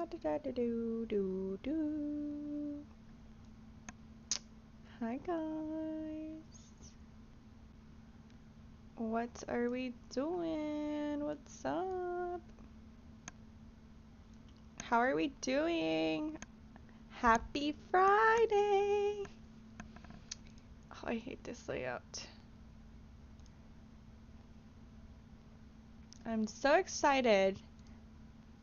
da da do do do. Hi guys. What are we doing? What's up? How are we doing? Happy Friday! Oh, I hate this layout. I'm so excited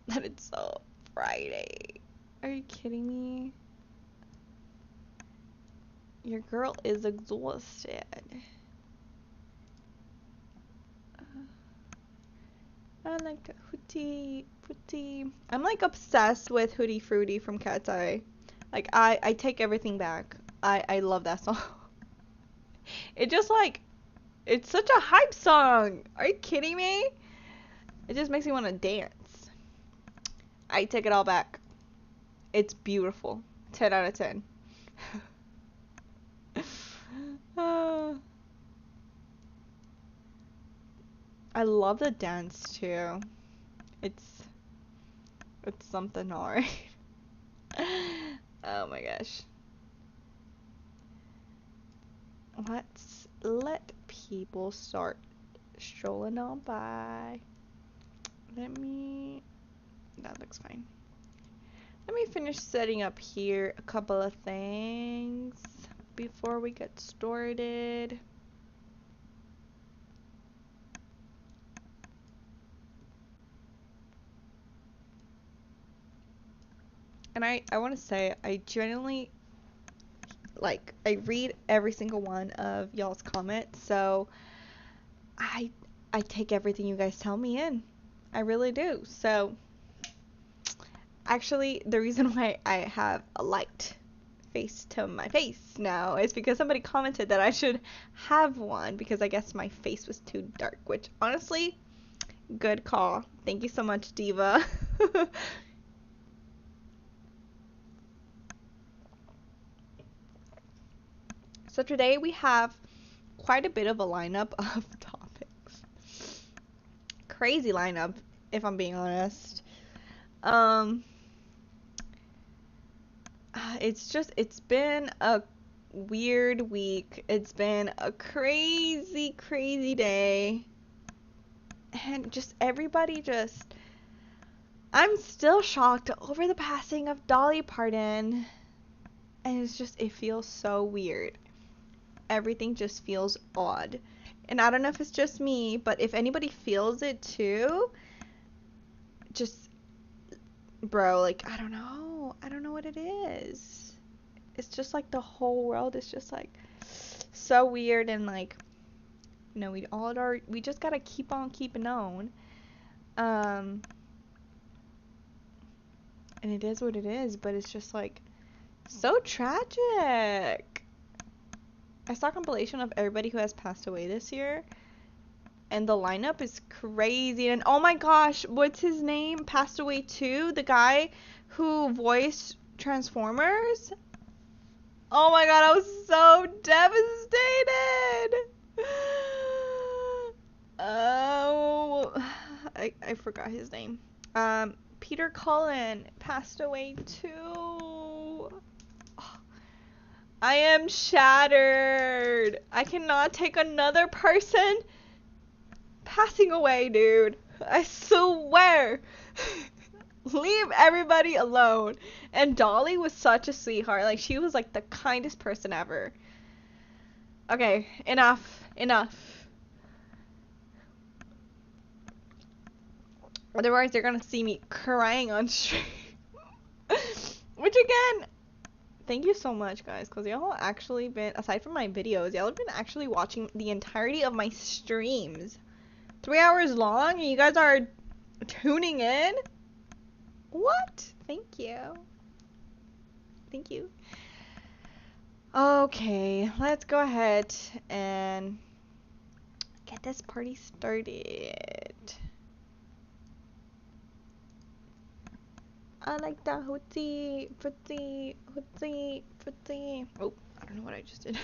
that it's so Friday. Are you kidding me? Your girl is exhausted. I like the Hootie Fruity. I'm like obsessed with Hootie Fruity from Katseye. Like I take everything back. I love that song. It just like it's such a hype song. Are you kidding me? It just makes me want to dance. I take it all back. It's beautiful. 10 out of 10. I love the dance too. It's something alright. Oh my gosh. Let's let people start strolling on by. That looks fine. Let me finish setting up here a couple of things before we get started. And I want to say, I genuinely, like, I read every single one of y'all's comments, so I take everything you guys tell me in. I really do. So, actually, the reason why I have a light face to my face now is because somebody commented that I should have one because I guess my face was too dark, which honestly, good call. Thank you so much, Diva. So today we have quite a bit of a lineup of topics. Crazy lineup, if I'm being honest. It's been a weird week. It's been a crazy, crazy day. And I'm still shocked over the passing of Dolly Parton. And it feels so weird. Everything just feels odd. And I don't know if it's just me, but if anybody feels it too, just, bro, like, I don't know. I don't know what it is. It's just like the whole world is just like so weird and like, we just gotta keep on keeping on. And it is what it is, but it's just like so tragic. I saw a compilation of everybody who has passed away this year, and the lineup is crazy. And oh my gosh, what's his name? Passed away too? The guy who voiced Transformers? Oh my god, I was so devastated! Oh, I forgot his name. Peter Cullen passed away too. I am shattered. I cannot take another person passing away, dude. I swear. Leave everybody alone. And Dolly was such a sweetheart. Like, she was like the kindest person ever. Okay, enough. Otherwise, they're gonna see me crying on stream. Which again, thank you so much, guys, because y'all actually been, aside from my videos, y'all have been actually watching the entirety of my streams. 3 hours long, and you guys are tuning in? What? Thank you. Thank you. Okay, let's go ahead and get this party started. I like the hootie, fruity, hootie, fruity. Oh, I don't know what I just did.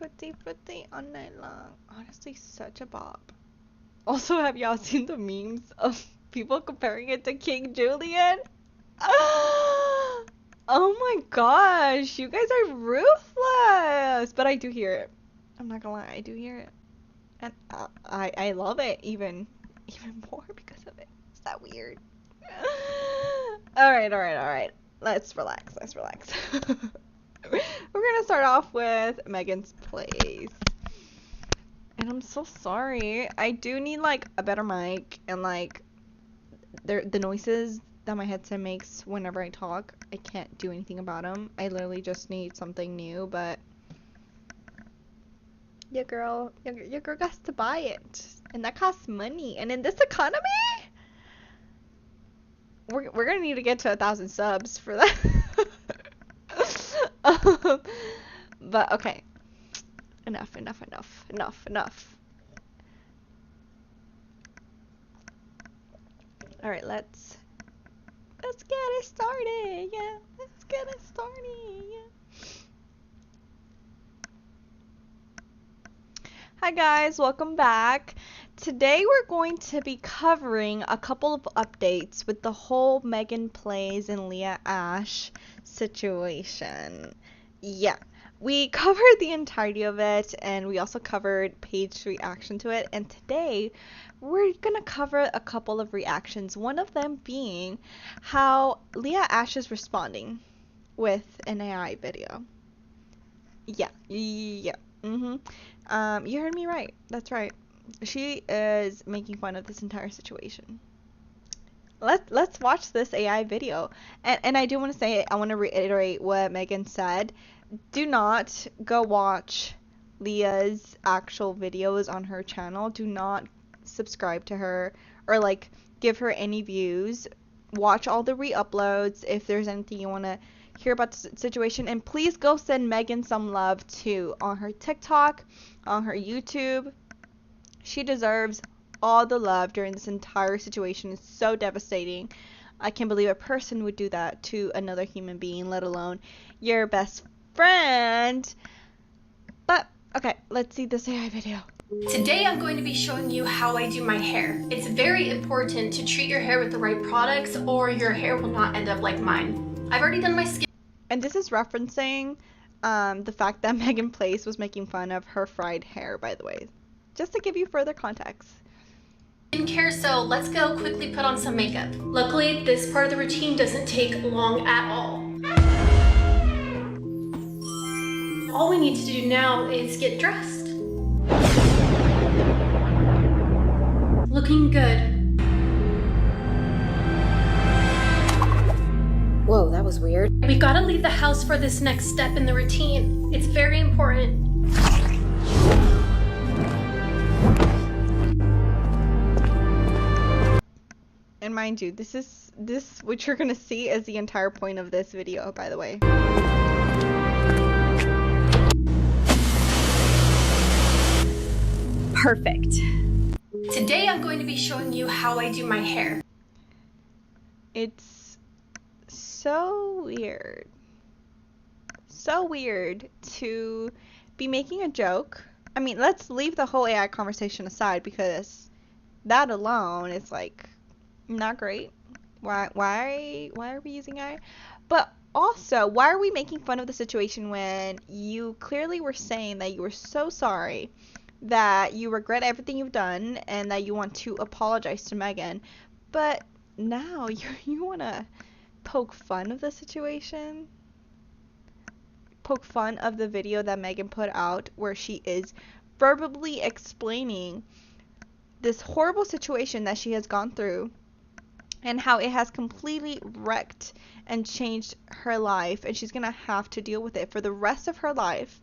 Hootie, fruity all night long. Honestly, such a bop. Also, have y'all seen the memes of People comparing it to King Julian. Oh my gosh, you guys are ruthless. But I do hear it. I'm not gonna lie, I do hear it. And I love it even more because of it. Is that weird? Alright. Let's relax. We're gonna start off with Megan's Plays. And I'm so sorry. I do need like a better mic and like the noises that my headset makes whenever I talk. I can't do anything about them. I literally just need something new, but your girl got to buy it, and that costs money. And in this economy, we're gonna need to get to 1,000 subs for that. But okay, enough. All right, let's get it started. Yeah, let's get it started. Yeah. Hi guys, welcome back. Today we're going to be covering a couple of updates with the whole MeganPlays and Leah Ashe situation. Yeah, we covered the entirety of it, and we also covered Paige's reaction to it, and today we're gonna cover a couple of reactions, one of them being how Leah Ashe is responding with an AI video. Yeah. You heard me right. That's right. She is making fun of this entire situation. Let's watch this AI video. And I do want to say, I want to reiterate what Megan said. Do not go watch Leah's actual videos on her channel. Do not subscribe to her or like give her any views. Watch all the re-uploads if there's anything you want to hear about the situation, and please go send Megan some love too on her TikTok, on her YouTube. She deserves all the love during this entire situation. It's so devastating. I can't believe a person would do that to another human being, let alone your best friend. But okay, let's see this AI video. Today I'm going to be showing you how I do my hair. It's very important to treat your hair with the right products or your hair will not end up like mine. I've already done my skin. And this is referencing the fact that MeganPlays was making fun of her fried hair, by the way. Just to give you further context. Skincare, so let's go quickly put on some makeup. Luckily, this part of the routine doesn't take long at all. All we need to do now is get dressed. Looking good. Whoa, that was weird. We gotta leave the house for this next step in the routine. It's very important. And mind you, this what you're gonna see is the entire point of this video, by the way. Perfect. Today I'm going to be showing you how I do my hair. It's so weird. So weird to be making a joke. I mean, let's leave the whole AI conversation aside because that alone is like not great. Why are we using AI? But also, why are we making fun of the situation when you clearly were saying that you were so sorry, that you regret everything you've done, and that you want to apologize to Megan, but now you want to poke fun of the situation? Poke fun of the video that Megan put out where she is verbally explaining this horrible situation that she has gone through and how it has completely wrecked and changed her life, and she's gonna have to deal with it for the rest of her life.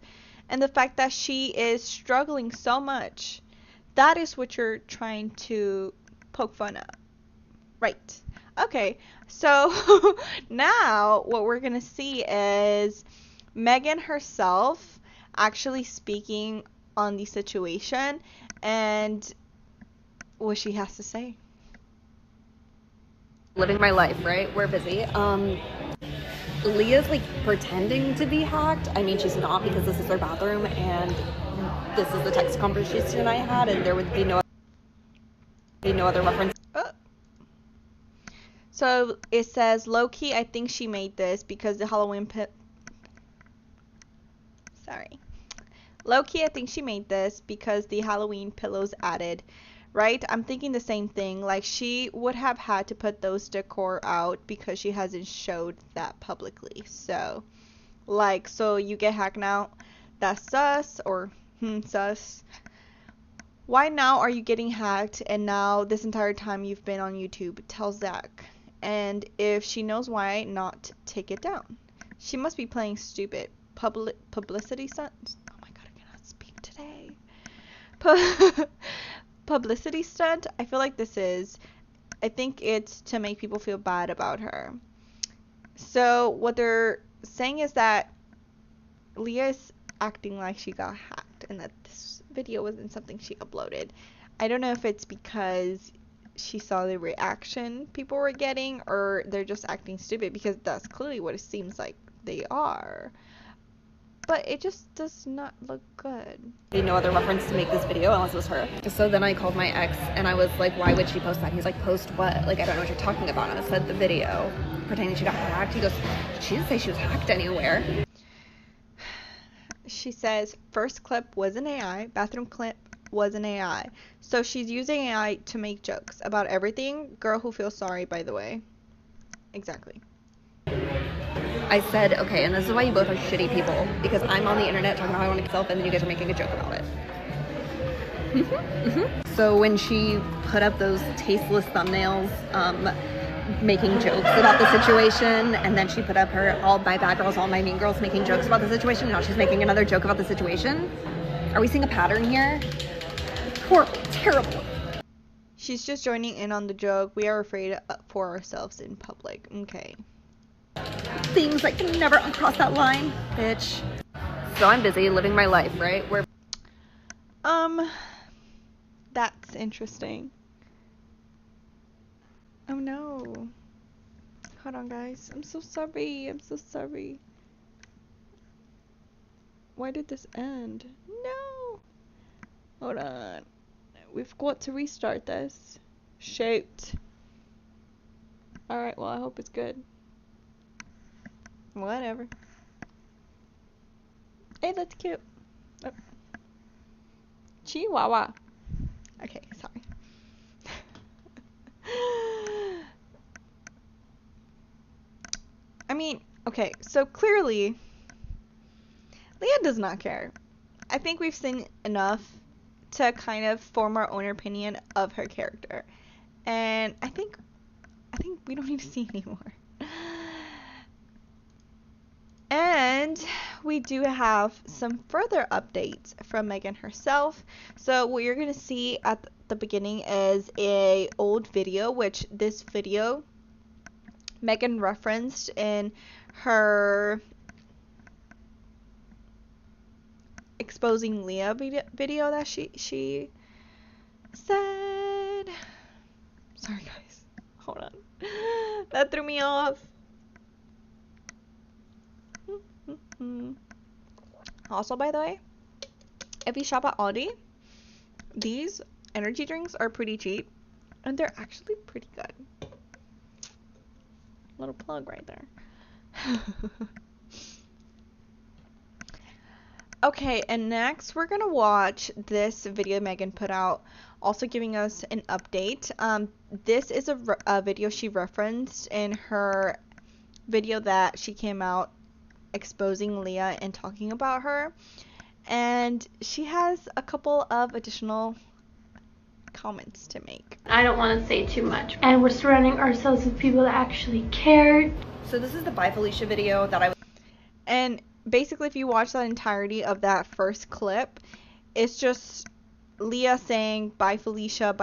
And the fact that she is struggling so much, that is what you're trying to poke fun of, right? Okay, so now what we're gonna see is Megan herself actually speaking on the situation and what she has to say. Living my life, right? We're busy. Leah's like pretending to be hacked. I mean, she's not, because this is their bathroom and this is the text conversation I had, and there would be no other reference. So it says, low-key, I think she made this because the Halloween Low-key, I think she made this because the Halloween pillows added. Right? I'm thinking the same thing. Like, she would have had to put those decor out because she hasn't showed that publicly. So, like, so you get hacked now. That's sus, or sus. Why now are you getting hacked and now this entire time you've been on YouTube? Tell Zach. And if she knows why not take it down. She must be playing stupid. Publicity stunt? Oh my god, I cannot speak today. Publicity stunt? I feel like this is. I think it's to make people feel bad about her. So what they're saying is that Leah is acting like she got hacked and that this video wasn't something she uploaded. I don't know if it's because she saw the reaction people were getting or they're just acting stupid, because that's clearly what it seems like they are. But it just does not look good. No other reference to make this video unless it was her. So then I called my ex and I was like, why would she post that? He's like, post what? Like, I don't know what you're talking about. And I said the video pretending she got hacked. He goes, she didn't say she was hacked anywhere. She says first clip was an AI, bathroom clip was an AI. So she's using AI to make jokes about everything. Girl who feels sorry, by the way. Exactly. I said, okay, and this is why you both are shitty people, because I'm on the internet talking about how I want to myself, and then you guys are making a joke about it. So when she put up those tasteless thumbnails, making jokes about the situation, and then she put up her all my bad girls, all my mean girls making jokes about the situation, now she's making another joke about the situation. Are we seeing a pattern here? Horrible, terrible. She's just joining in on the joke. We are afraid for ourselves in public. Okay. Things I can never uncross that line, bitch. So I'm busy living my life, right? That's interesting. Oh no. Hold on, guys. I'm so sorry. I'm so sorry. Why did this end? No. Hold on. We've got to restart this. Shoot. Alright, well, I hope it's good. Whatever. Hey, that's cute. Oh. Chihuahua. Okay, sorry. I mean, okay, so clearly, Leah does not care. I think we've seen enough to kind of form our own opinion of her character. And I think we don't need to see anymore. And we do have some further updates from Megan herself. So what you're going to see at the beginning is a old video, which this video Megan referenced in her exposing Leah video that she said. Sorry guys, hold on. That threw me off. Also, by the way, if you shop at Aldi, these energy drinks are pretty cheap and they're actually pretty good. Little plug right there. Okay, and next we're gonna watch this video Megan put out, also giving us an update. This is a video she referenced in her video that she came out exposing Leah and talking about her, and she has a couple of additional comments to make. I don't want to say too much, and we're surrounding ourselves with people that actually care. So this is the Bye Felicia video that I... And basically, if you watch the entirety of that first clip, it's just Leah saying bye Felicia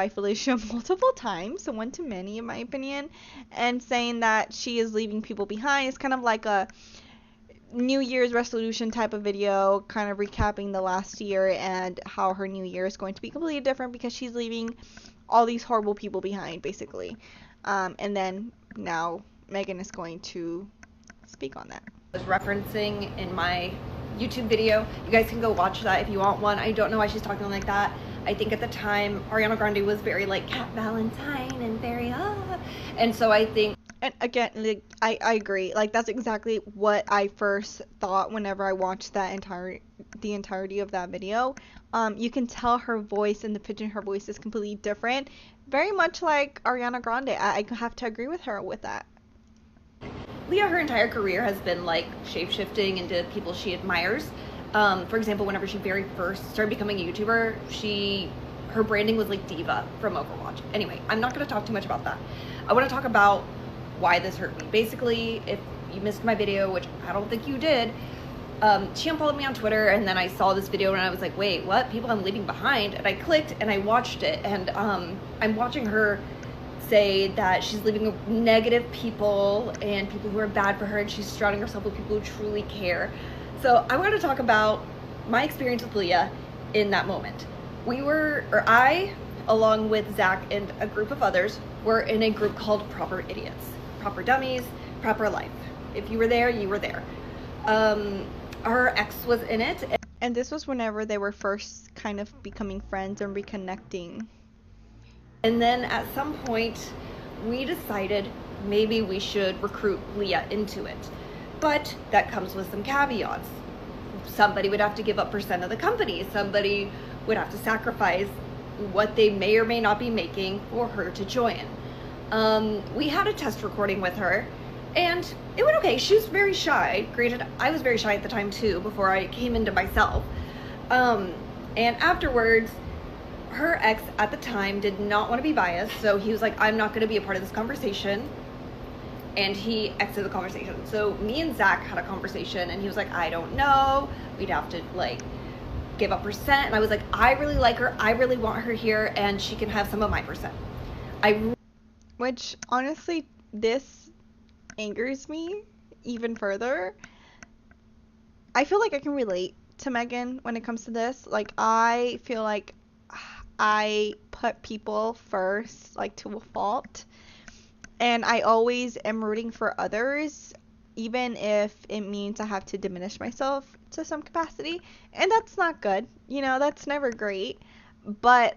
multiple times, so one too many in my opinion, and saying that she is leaving people behind. It's kind of like a New Year's resolution type of video, kind of recapping the last year and how her new year is going to be completely different because she's leaving all these horrible people behind, basically. And then now Megan is going to speak on that. was referencing in my YouTube video. You guys can go watch that if you want one. I don't know why she's talking like that. I think at the time Ariana Grande was very like Cat Valentine and very and so I think And again, like, I agree. Like, that's exactly what I first thought whenever I watched the entirety of that video. You can tell her voice and the pitch in her voice is completely different. Very much like Ariana Grande. I have to agree with her with that. Leah, her entire career has been like shape-shifting into people she admires. For example, whenever she very first started becoming a YouTuber, her branding was like Diva from Overwatch. Anyway, I'm not going to talk too much about that. I want to talk about why this hurt me. Basically, if you missed my video, which I don't think you did, she unfollowed me on Twitter, and then I saw this video and I was like, wait, what? People I'm leaving behind? And I clicked and I watched it, and I'm watching her say that she's leaving negative people and people who are bad for her, and she's surrounding herself with people who truly care. So I want to talk about my experience with Leah in that moment. I, along with Zach and a group of others, were in a group called Proper Idiots. Proper Dummies, Proper Life. If you were there, you were there. Her ex was in it. And this was whenever they were first kind of becoming friends and reconnecting. And then at some point, we decided maybe we should recruit Leah into it. But that comes with some caveats. Somebody would have to give up % of the company. Somebody would have to sacrifice what they may or may not be making for her to join. We had a test recording with her, and it went okay. She was very shy. Granted, I was very shy at the time too, before I came into myself. And afterwards, her ex at the time did not want to be biased, so he was like, I'm not going to be a part of this conversation. And he exited the conversation. So me and Zach had a conversation, and he was like, I don't know. We'd have to like give up %. And I was like, I really like her. I really want her here, and she can have some of my %. Which, honestly, this angers me even further. I feel like I can relate to Megan when it comes to this. Like, I feel like I put people first, like, to a fault. And I always am rooting for others, even if it means I have to diminish myself to some capacity. And that's not good. You know, that's never great. But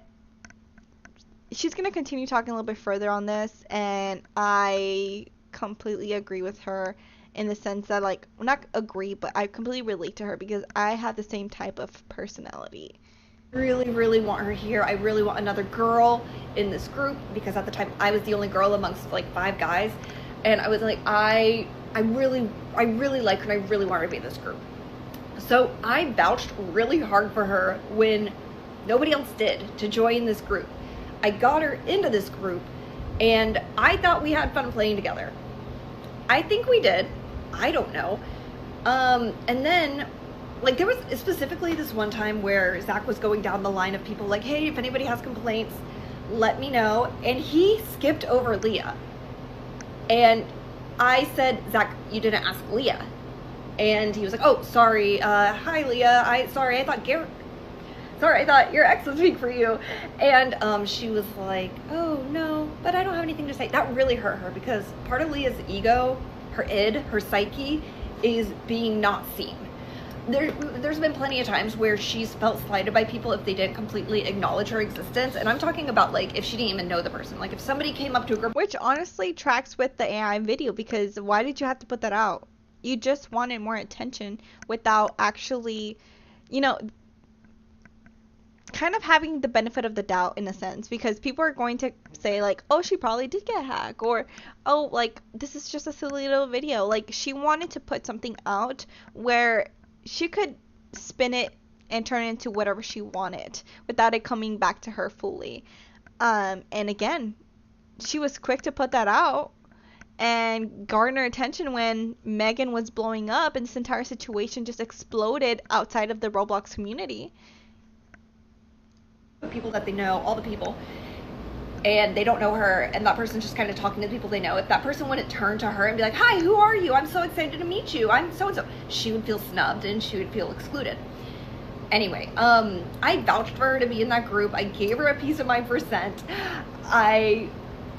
she's going to continue talking a little bit further on this, and I completely agree with her in the sense that, like, well, not agree, but I completely relate to her because I have the same type of personality. Really want her here. I really want another girl in this group, because at the time I was the only girl amongst like 5 guys, and I was like, I really like her, and I really want her to be in this group. So I vouched really hard for her when nobody else did to join this group. I got her into this group, and I thought we had fun playing together. I think we did. I don't know. And then, like, there was specifically this one time where Zach was going down the line of people like, hey, if anybody has complaints, let me know. And he skipped over Leah. And I said, Zach, you didn't ask Leah. And he was like, oh, sorry. Hi, Leah. I thought your ex would speak for you. And she was like, oh, no, but I don't have anything to say. That really hurt her, because part of Leah's ego, her id, her psyche, is being not seen. There's been plenty of times where she's felt slighted by people if they didn't completely acknowledge her existence. And I'm talking about, like, if she didn't even know the person. Like, if somebody came up to a girl. Which honestly tracks with the AI video, because why did you have to put that out? You just wanted more attention without actually, you know, kind of having the benefit of the doubt in a sense, because people are going to say like, oh, she probably did get hacked, or oh, like, this is just a silly little video. Like, she wanted to put something out where she could spin it and turn it into whatever she wanted without it coming back to her fully. And again, she was quick to put that out and garner attention when Megan was blowing up and this entire situation just exploded outside of the Roblox community. People that they know, all the people, and they don't know her, and that person's just kind of talking to the people they know. If that person wouldn't turn to her and be like, hi, who are you? I'm so excited to meet you. I'm so-and-so. She would feel snubbed and she would feel excluded. Anyway, I vouched for her to be in that group. I gave her a piece of my %. I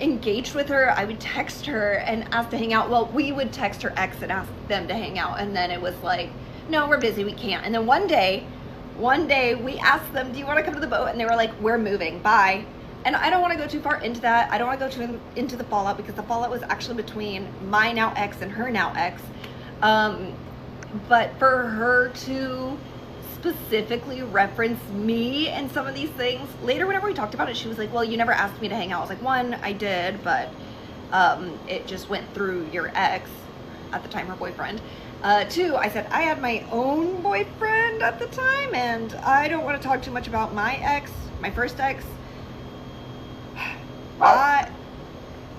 engaged with her. I would text her and ask to hang out. Well, we would text her ex and ask them to hang out, and then it was like, no, we're busy, we can't. And then one day we asked them, do you want to come to the boat? And they were like, we're moving, bye. And I don't want to go too far into that. I don't want to go into the fallout, because the fallout was actually between my now ex and her now ex. But for her to specifically reference me and some of these things, later whenever we talked about it, she was like, well, you never asked me to hang out. I was like, one, I did, but it just went through your ex, at the time her boyfriend. Two, I said I had my own boyfriend at the time, and I don't want to talk too much about my ex, my first ex.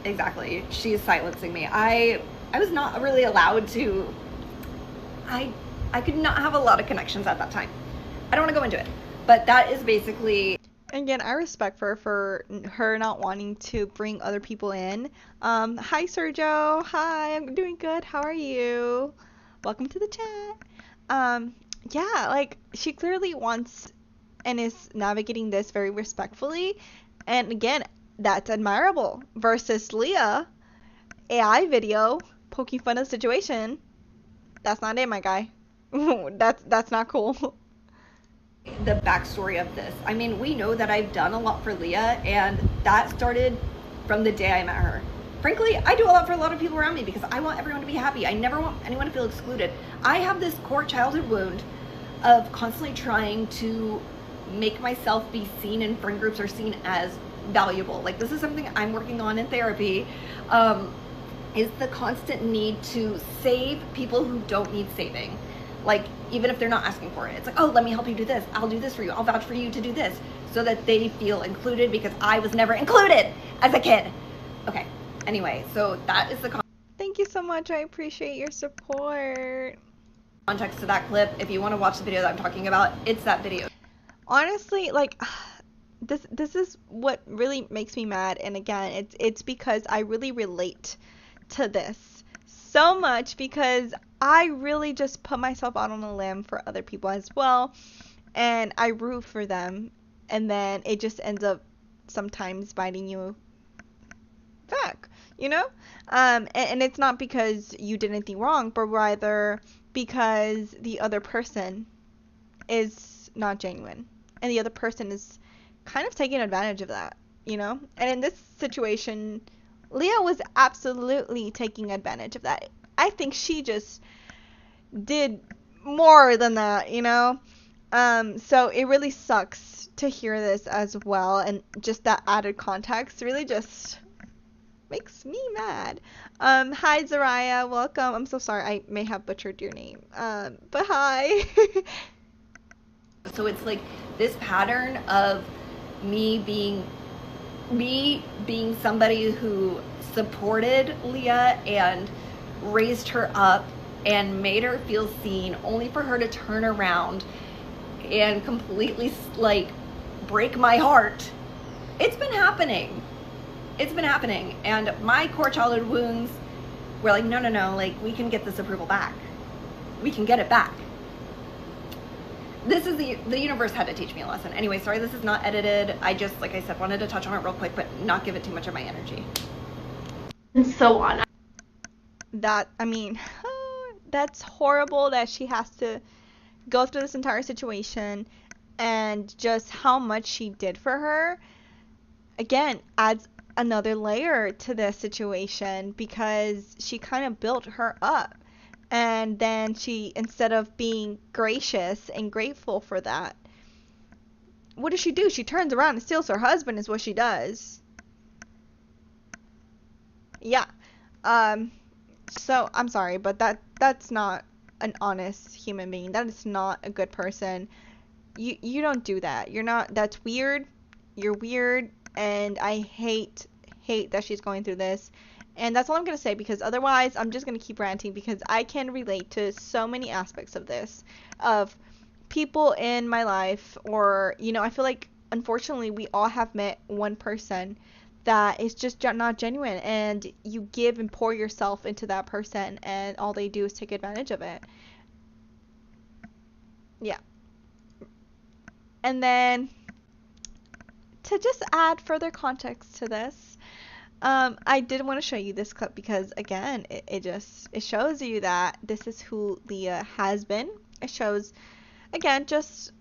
Exactly, she is silencing me. I was not really allowed to, I could not have a lot of connections at that time. I don't want to go into it, but that is basically. Again, I respect her for her not wanting to bring other people in. Hi Sergio, hi, I'm doing good, how are you? Welcome to the chat. Yeah, like, she clearly wants and is navigating this very respectfully, and again, that's admirable. Versus Leah, AI video, poking fun of the situation. That's not it, my guy. That's not cool. The backstory of this. I mean, we know that I've done a lot for Leah, and that started from the day I met her. Frankly, I do a lot for a lot of people around me because I want everyone to be happy. I never want anyone to feel excluded. I have this core childhood wound of constantly trying to make myself be seen in friend groups or seen as valuable. Like, this is something I'm working on in therapy, is the constant need to save people who don't need saving. Like, even if they're not asking for it, it's like, oh, let me help you do this, I'll do this for you, I'll vouch for you to do this, so that they feel included, because I was never included as a kid. Okay, anyway, so that is the Thank you so much, I appreciate your support. Context to that clip. If you want to watch the video that I'm talking about, it's that video. Honestly, like, this is what really makes me mad, and again, it's because I really relate to this so much, because I really just put myself out on a limb for other people as well, and I root for them, and then it just ends up sometimes biting you back, you know? And it's not because you did anything wrong, but rather because the other person is not genuine, and the other person is kind of taking advantage of that, you know? And in this situation, Leah was absolutely taking advantage of that. I think she just did more than that, you know? So it really sucks to hear this as well, and just that added context really just makes me mad. Hi Zariah, welcome. I'm so sorry, I may have butchered your name. But hi. So it's like this pattern of me being somebody who supported Leah and raised her up and made her feel seen, only for her to turn around and completely, like, break my heart. It's been happening. It's been happening. And my core childhood wounds were like, no, like, we can get this approval back. We can get it back. This is the universe had to teach me a lesson. Anyway, sorry this is not edited. I just, like I said, wanted to touch on it real quick, but not give it too much of my energy. And so on. That, I mean, that's horrible that she has to go through this entire situation, and just how much she did for her, again, adds another layer to this situation, because she kind of built her up. And then she, instead of being gracious and grateful for that, what does she do? She turns around and steals her husband, is what she does. Yeah. So, I'm sorry, but that's not an honest human being. That is not a good person. You don't do that. You're not, that's weird. You're weird, and I hate that she's going through this. And that's all I'm going to say, because otherwise I'm just going to keep ranting, because I can relate to so many aspects of this, of people in my life, or, you know, I feel like, unfortunately, we all have met one person that is just not genuine, and you give and pour yourself into that person, and all they do is take advantage of it. Yeah. And then, to just add further context to this, I did want to show you this clip, because again, it shows you that this is who Leah has been. It shows, again, just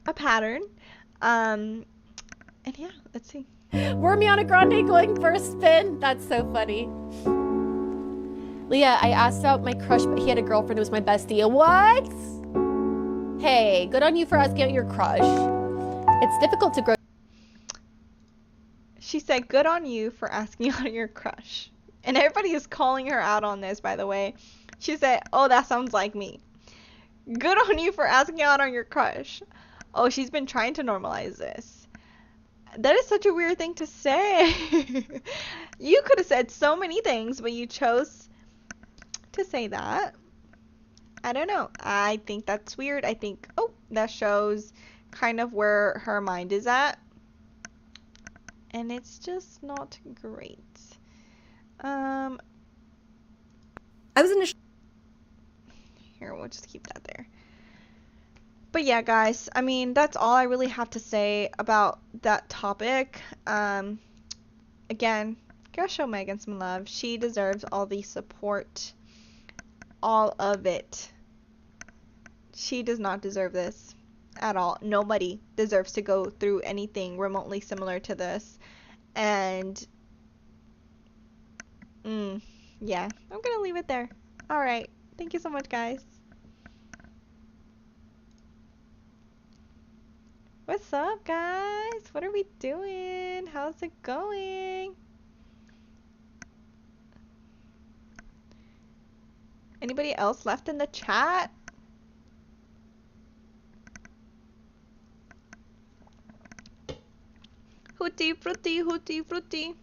a pattern. And yeah, let's see. Wormiana Grande going for a spin. That's so funny. Leah, I asked out my crush, but he had a girlfriend who was my bestie. What? Hey, good on you for asking out your crush. It's difficult to grow. She said, good on you for asking out your crush. And everybody is calling her out on this, by the way. She said, oh, that sounds like me. Good on you for asking out on your crush. Oh, she's been trying to normalize this. That is such a weird thing to say. You could have said so many things, but you chose to say that. I don't know. I think that's weird. I think, oh, that shows kind of where her mind is at. And it's just not great. I was initially. Here, we'll just keep that there. But yeah, guys, I mean, that's all I really have to say about that topic. Again, go show Megan some love. She deserves all the support. All of it. She does not deserve this at all. Nobody deserves to go through anything remotely similar to this. And, yeah, I'm gonna leave it there. Alright, thank you so much, guys. What's up, guys? What are we doing? How's it going? Anybody else left in the chat? Hooty fruity, hooty fruity.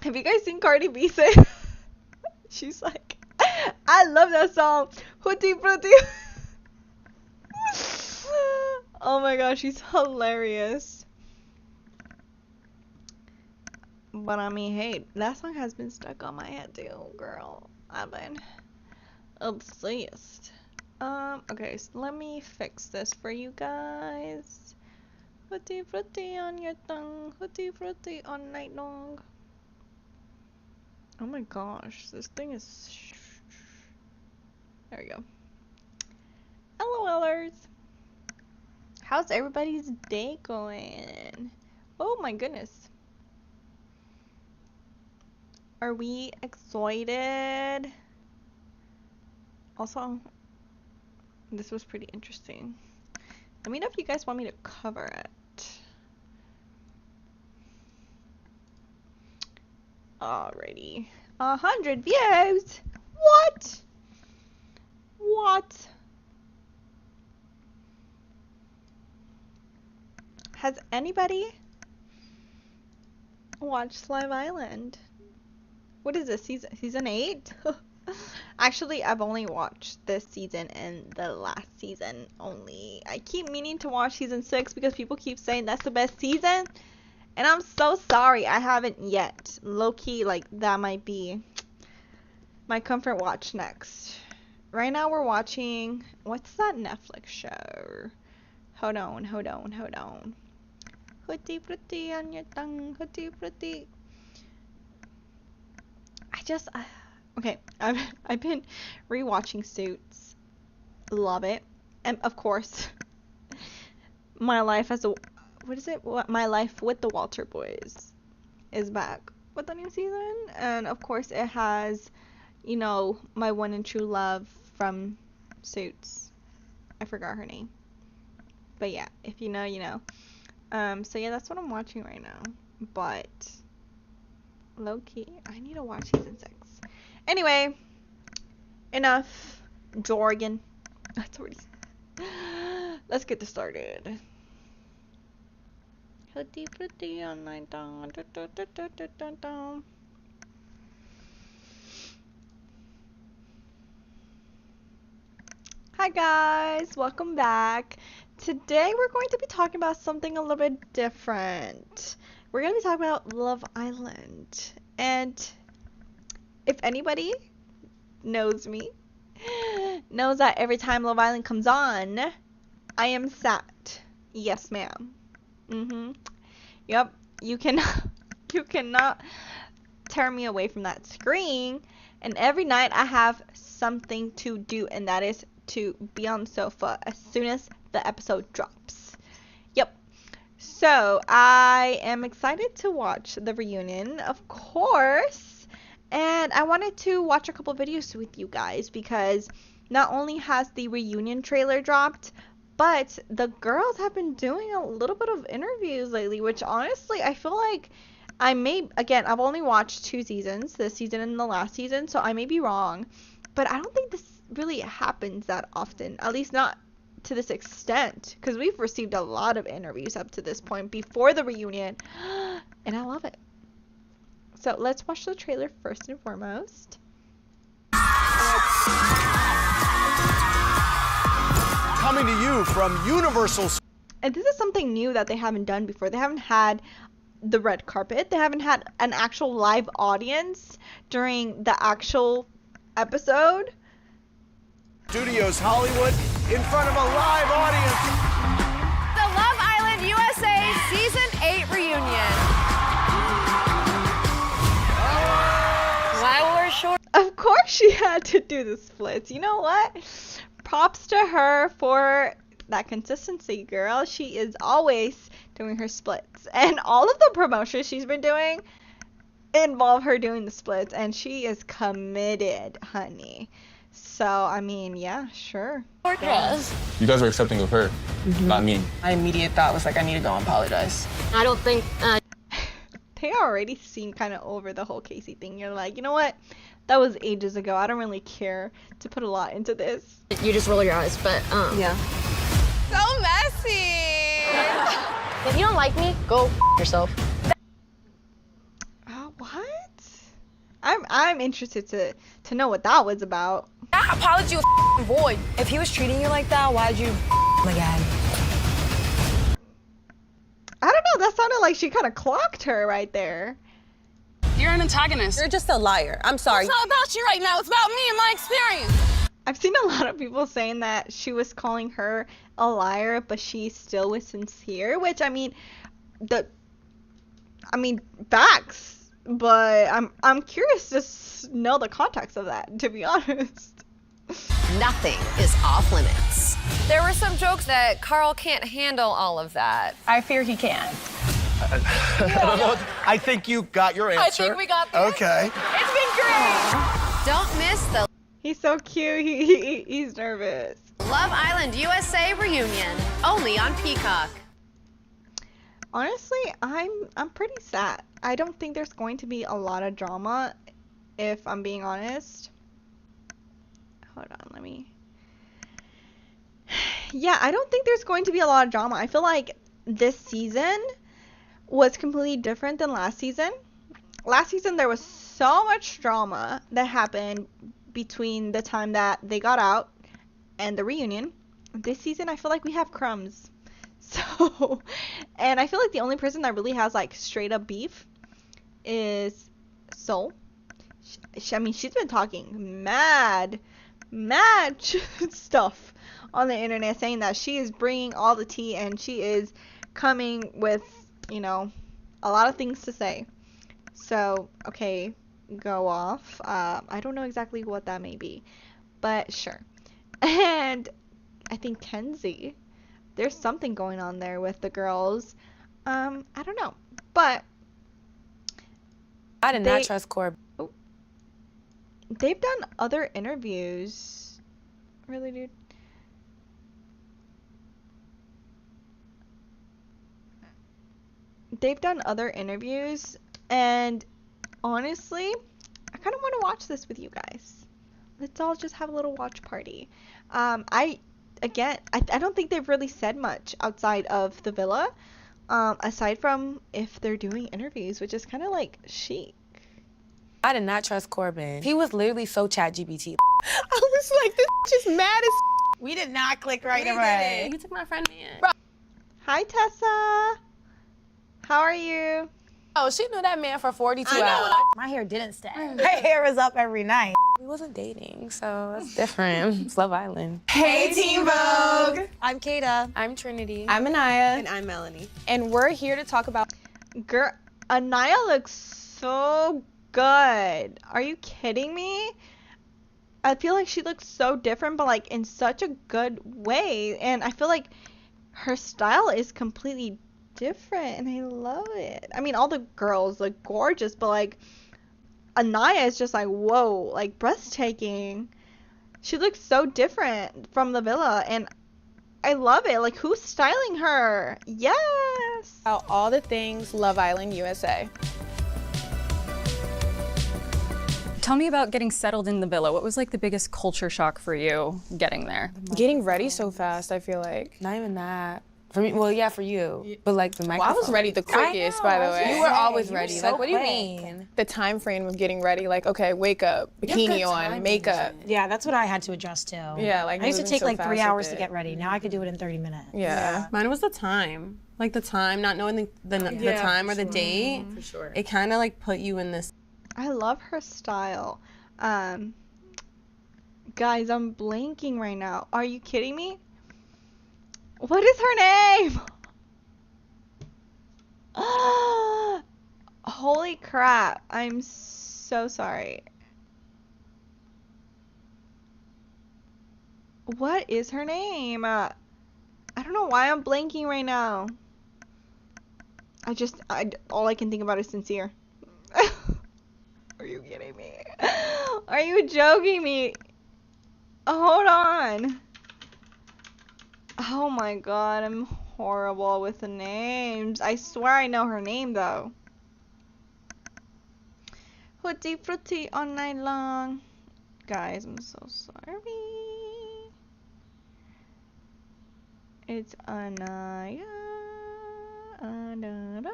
Have you guys seen Cardi B say? She's like, I love that song. Hooty fruity. Oh my gosh, she's hilarious. But I mean, hey, that song has been stuck on my head too, girl. I've been obsessed. Okay, so let me fix this for you guys. Hooty fruity on your tongue, hooty fruity on night long. Oh my gosh, this thing is. There we go. LOLers. How's everybody's day going? Oh my goodness. Are we excited? Also, this was pretty interesting. Let me know if you guys want me to cover it. Alrighty. 100 views! What? What? Has anybody watched Slime Island? What is this season 8? Actually, I've only watched this season and the last season only. I keep meaning to watch season 6 because people keep saying that's the best season. And I'm so sorry I haven't yet. Low-key, like, that might be my comfort watch next. Right now we're watching, what's that Netflix show? Hold on. Hooty fruity on your tongue, hooty fruity. Okay, I've been rewatching Suits. Love it. And of course, My Life as a, My Life with the Walter Boys is back with the new season. And of course it has, you know, my one and true love from Suits. I forgot her name. But yeah, if you know, you know. So yeah, that's what I'm watching right now. But low-key, I need to watch season 6. Anyway, enough jargon. That's already. Let's get this started. Hooty fruity on my tongue. Hi guys, welcome back. Today we're going to be talking about something a little bit different. We're going to be talking about Love Island. And if anybody knows me, knows that every time Love Island comes on, I am sad. Yes, ma'am. Yep, you cannot tear me away from that screen. And every night I have something to do, and that is to be on the sofa as soon as the episode drops. Yep, So I am excited to watch the reunion, of course, and I wanted to watch a couple videos with you guys because not only has the reunion trailer dropped, but the girls have been doing a little bit of interviews lately, which honestly I feel like I've only watched 2 seasons, this season and the last season, so I may be wrong, but I don't think this really happens that often, at least not to this extent, because we've received a lot of interviews up to this point before the reunion, and I love it. So let's watch the trailer first and foremost. Coming to you from Universal. And this is something new that they haven't done before. They haven't had the red carpet. They haven't had an actual live audience during the actual episode. Studios Hollywood in front of a live audience. The Love Island USA Season 8 reunion. While we're short. Of course she had to do the splits. You know what? Props to her for that consistency, girl. She is always doing her splits. And all of the promotions she's been doing involve her doing the splits. And she is committed, honey. So, I mean, yeah, sure. Yes. You guys were accepting of her, not me. My immediate thought was like, I need to go and apologize. I don't think. They already seem kind of over the whole Casey thing. You're like, you know what? That was ages ago. I don't really care to put a lot into this. You just roll your eyes, but Yeah. So messy. If you don't like me, go yourself. What? I'm interested to know what that was about. That apology was void. If he was treating you like that, why'd you again? I don't know. That sounded like she kind of clocked her right there. You're an antagonist. You're just a liar. I'm sorry. It's not about you right now. It's about me and my experience. I've seen a lot of people saying that she was calling her a liar, but she still was sincere. Which I mean, facts. But I'm curious to know the context of that, to be honest. Nothing is off limits. There were some jokes that Carl can't handle all of that. I fear he can. I don't know. I think you got your answer. I think we got the Okay. It's been great. Don't miss the He's so cute. He's nervous. Love Island USA reunion, only on Peacock. Honestly, I'm pretty sad. I don't think there's going to be a lot of drama, if I'm being honest. Hold on, let me. Yeah, I don't think there's going to be a lot of drama. I feel like this season was completely different than last season. Last season there was so much drama that happened between the time that they got out and the reunion. This season I feel like we have crumbs. So, and I feel like the only person that really has like straight up beef is Soul. I mean, she's been talking mad stuff on the internet, saying that she is bringing all the tea and she is coming with, you know, a lot of things to say. So, okay, go off. I don't know exactly what that may be, but sure. And I think Kenzie, there's something going on there with the girls. I don't know, but I did not trust Corb. Oh, they've done other interviews. Really, dude? They've done other interviews, and honestly, I kind of want to watch this with you guys. Let's all just have a little watch party. I don't think they've really said much outside of the villa, aside from if they're doing interviews, which is kind of like chic. I did not trust Corbin. He was literally so ChatGPT. I was like, this is mad as We did not click right away. You took my friend in. Hi, Tessa. How are you? Oh, she knew that man for 42 hours. My hair didn't stay. My hair was up every night. We wasn't dating, so that's different. It's Love Island. Hey, Team Vogue. I'm Kata. I'm Trinity. I'm Anaya. And I'm Melanie. And we're here to talk about. Girl, Anaya looks so good. Are you kidding me? I feel like she looks so different, but like in such a good way. And I feel like her style is completely different and I love it. I mean, all the girls look gorgeous, but like Anaya is just like, whoa, like breathtaking. She looks so different from the villa and I love it. Like, who's styling her? Yes. All the things Love Island USA. Tell me about getting settled in the villa. What was like the biggest culture shock for you getting there? Getting ready so fast, I feel like. Not even that. For me, well, yeah, for you. But like the microphone. Well, I was ready the quickest, by the way. You were always ready. So Like, what do you quick. mean? The time frame of getting ready, like, okay, wake up, bikini on, makeup. Yeah, that's what I had to adjust to. Yeah, like I used to moving take so like 3 fast hours with to it. get ready. Now I could do it in 30 minutes. Yeah. Mine was the time. Like the time, not knowing the time or the date. For sure. It kind of like put you in this. I love her style. Guys, I'm blanking right now. Are you kidding me? What is her name? Holy crap. I'm so sorry. What is her name? I don't know why I'm blanking right now. All I can think about is Sincere. Are you kidding me? Are you joking me? Hold on. Oh my god, I'm horrible with the names. I swear I know her name though. Hootie fruity all night long. Guys, I'm so sorry. It's Anaya. Anaya.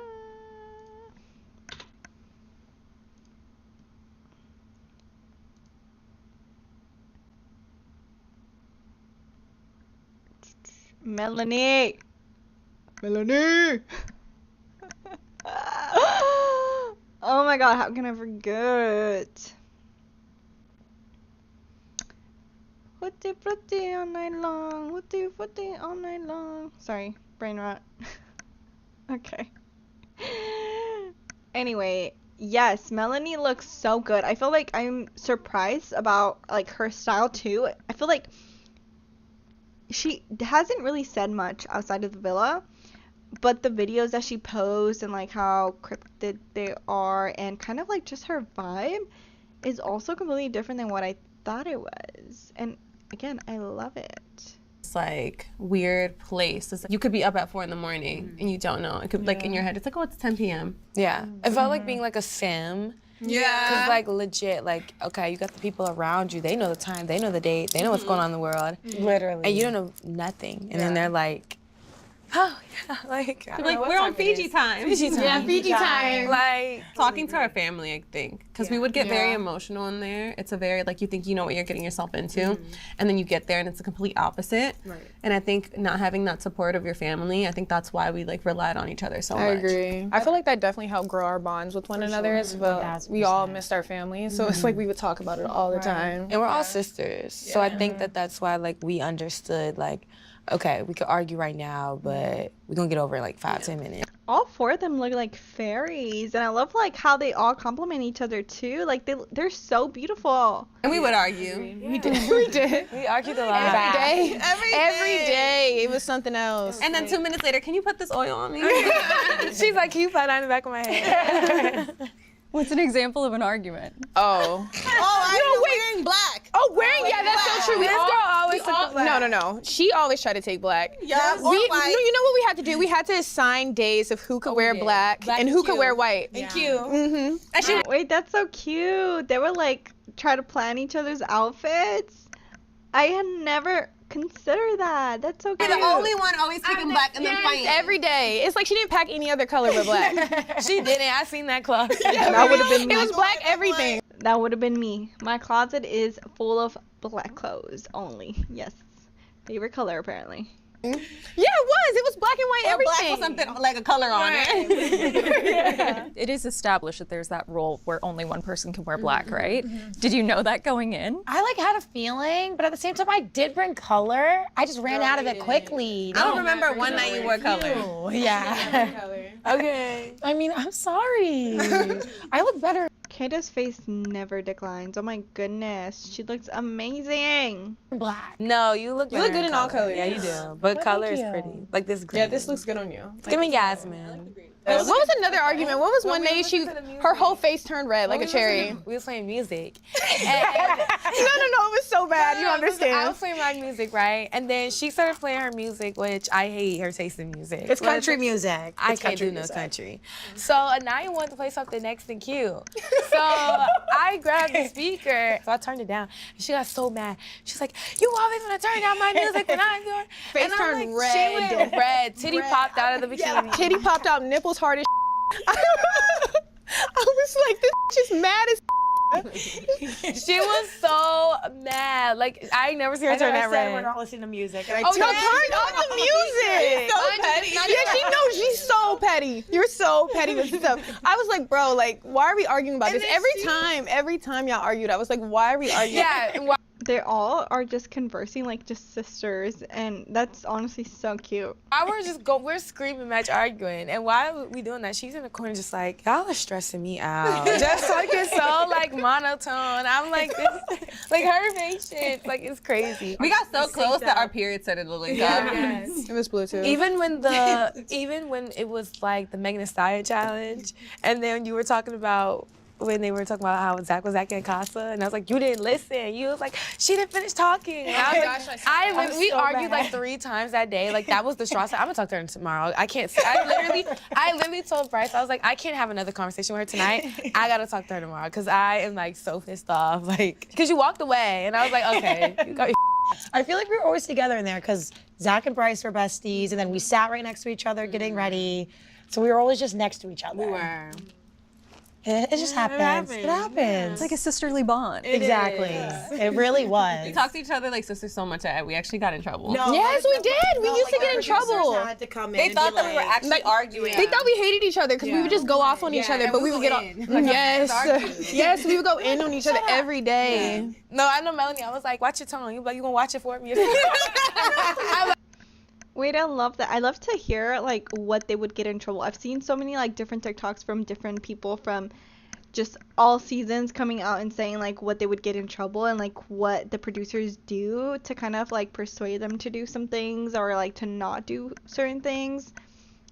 Melanie. Melanie. Oh my god, how can I forget? Hootie fruity all night long. Hootie fruity all night long. Sorry, brain rot. Okay. Anyway, yes, Melanie looks so good. I feel like I'm surprised about like her style too. I feel like she hasn't really said much outside of the villa, but the videos that she posts and like how cryptid they are and kind of like just her vibe is also completely different than what I thought it was. And again, I love it. It's like weird place. It's like, you could be up at 4 in the morning and you don't know. It could like in your head. It's like, oh, it's 10 p.m. Yeah, it felt like being like a sim. Yeah. Cause like legit, like okay, you got the people around you. They know the time. They know the date. They know what's going on in the world. Literally. And you don't know nothing. And then they're like, oh yeah, like I don't know Like what we're on time it Fiji is. time. Fiji time. Yeah, Fiji time. Like Talking to our family, I think, because we would get very emotional in there. It's a very like you think you know what you're getting yourself into, and then you get there and it's the complete opposite. Right. And I think not having that support of your family, I think that's why we like relied on each other so much. I agree. I feel like that definitely helped grow our bonds with one another as well. We all missed our families, so it's like we would talk about it all the time. And we're all sisters, so I think that that's why like we understood like, okay, we could argue right now, but we're gonna get over it in like 5-10 minutes. All 4 of them look like fairies, and I love like how they all compliment each other too. Like they're so beautiful. And we would argue. We did. We did. We argued a lot. Every day. It was something else. And then 2 minutes later, can you put this oil on me? She's like, can you put that in the back of my head? What's an example of an argument? Oh. Wearing black. Oh, yeah, that's so true. This girl always took the black. No. She always tried to take black. Yeah, You know what we had to do? We had to assign days of who could wear black and who could wear white. Thank you. Mm-hmm. Wait, that's so cute. They were like try to plan each other's outfits. I had never considered that. That's so cute. You're the only one always picking black and then fighting. Every day. It's like she didn't pack any other color but black. She didn't. I seen that closet. That would have been me. It was black everything. That would have been me. My closet is full of black clothes only. Yes. Favorite color apparently. Yeah, it was. It was black and white everything. Black with something like a color on it. It is established that there's that rule where only one person can wear black, right? Did you know that going in? I like had a feeling, but at the same time I did bring color. I just ran out of it quickly. I don't remember one night you wore color. Yeah. Okay. I mean, I'm sorry. I look better. Kata's face never declines. Oh my goodness. She looks amazing. Black. No, you look good in all colors. Yeah, you do. But color is pretty. Like this green. Yeah, this looks good on you. Give me Yasmin. What was another argument? What was one day her whole face turned red like a cherry? We was playing music. No, it was so bad. You understand? I was playing my music, right? And then she started playing her music, which I hate her taste in music. It's country music. I can't do no country. So Anaya wanted to play something next in cue. So I grabbed the speaker. So I turned it down. And she got so mad. She's like, you always want to turn down my music when I'm doing. Face turned red. She went red. Titty popped out of the bikini. Yeah, titty popped out, nipples hard as I was like, this is mad as She was so mad. Like, I ain't never seen her turn that red. We're not listening to music. And turn on the music. So petty. Yeah, she knows she's so petty. You're so petty with stuff. I was like, bro, like, why are we arguing about this? Every time y'all argued, I was like, why are we arguing? Yeah. They all are just conversing like just sisters, and that's honestly so cute. We're screaming match arguing, and while we doing that, she's in the corner just like, y'all are stressing me out. Just like it's so like monotone. I'm like, this, like her patience, like it's crazy. We got so close that our period started to link up. It was Bluetooth. Even when it was like the Megan Thee Stallion challenge, and then you were talking about when they were talking about how Zach was acting in Casa, and I was like, you didn't listen. You was like, she didn't finish talking. And I was like, we argued like 3 times that day. Like that was the straw. I'm gonna talk to her tomorrow. I can't. I literally told Bryce, I was like, I can't have another conversation with her tonight. I gotta talk to her tomorrow because I am like so pissed off. Like, because you walked away, and I was like, okay, you got your I feel like we were always together in there because Zach and Bryce were besties, and then we sat right next to each other getting ready. So we were always just next to each other. We were. It just happens. It happens. It's like a sisterly bond. Exactly. It really was. We talked to each other like sisters so much that we actually got in trouble. No, yes, we did. We used to get in trouble. Had to come in they thought that we were actually arguing. They thought we hated each other because we would just go off on each other, but we would get off. Yes, we would go in on each other every day. Yeah. No, I know Melanie. I was like, watch your tone. You like, you gonna watch it for me? Wait, I love that. I love to hear like what they would get in trouble. I've seen so many like different TikToks from different people from just all seasons coming out and saying like what they would get in trouble and like what the producers do to kind of like persuade them to do some things or like to not do certain things.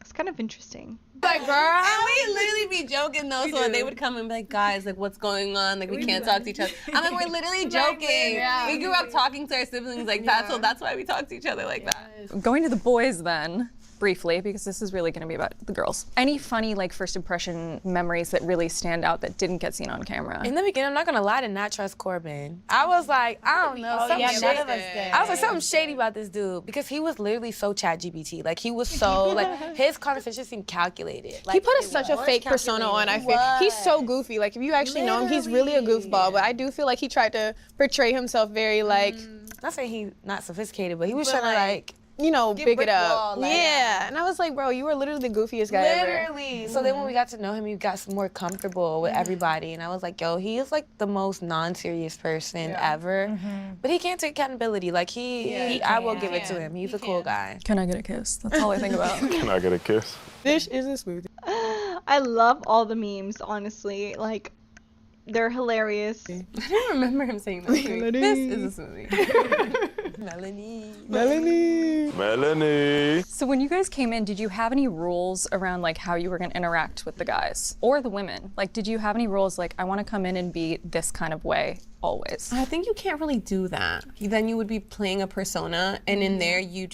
It's kind of interesting. Like, girl. And we literally be joking though, so they would come and be like, guys, like what's going on? Like we can't talk to each other. I'm like, we're literally joking. We grew up talking to our siblings like that, so that's why we talk to each other like that. Going to the boys then, briefly, because this is really going to be about the girls. Any funny like first impression memories that really stand out that didn't get seen on camera? In the beginning, I'm not gonna lie, I did not trust Corbin. I was like, I don't know, something shady. None of us did. I was like, something shady about this dude because he was literally so ChatGPT. Like he was so like his conversation seemed calculated. Like, he put such a fake persona on. I feel he's so goofy. Like if you actually know him, he's really a goofball. But I do feel like he tried to portray himself very like. Not saying he's not sophisticated, but he was trying to like. You know, big it up. Yeah. And I was like, bro, you were literally the goofiest guy ever. Literally. So then when we got to know him, he got more comfortable with everybody. And I was like, yo, he is like the most non-serious person ever. But he can't take accountability. Like I will give it to him. He's a cool guy. Can I get a kiss? That's all I think about. Can I get a kiss? This is a smoothie. I love all the memes, honestly. Like, they're hilarious. I don't remember him saying that. This is a smoothie. Melanie. So when you guys came in, did you have any rules around like how you were gonna interact with the guys or the women? Like, did you have any rules like, I wanna come in and be this kind of way always? I think you can't really do that. Then you would be playing a persona, and in there you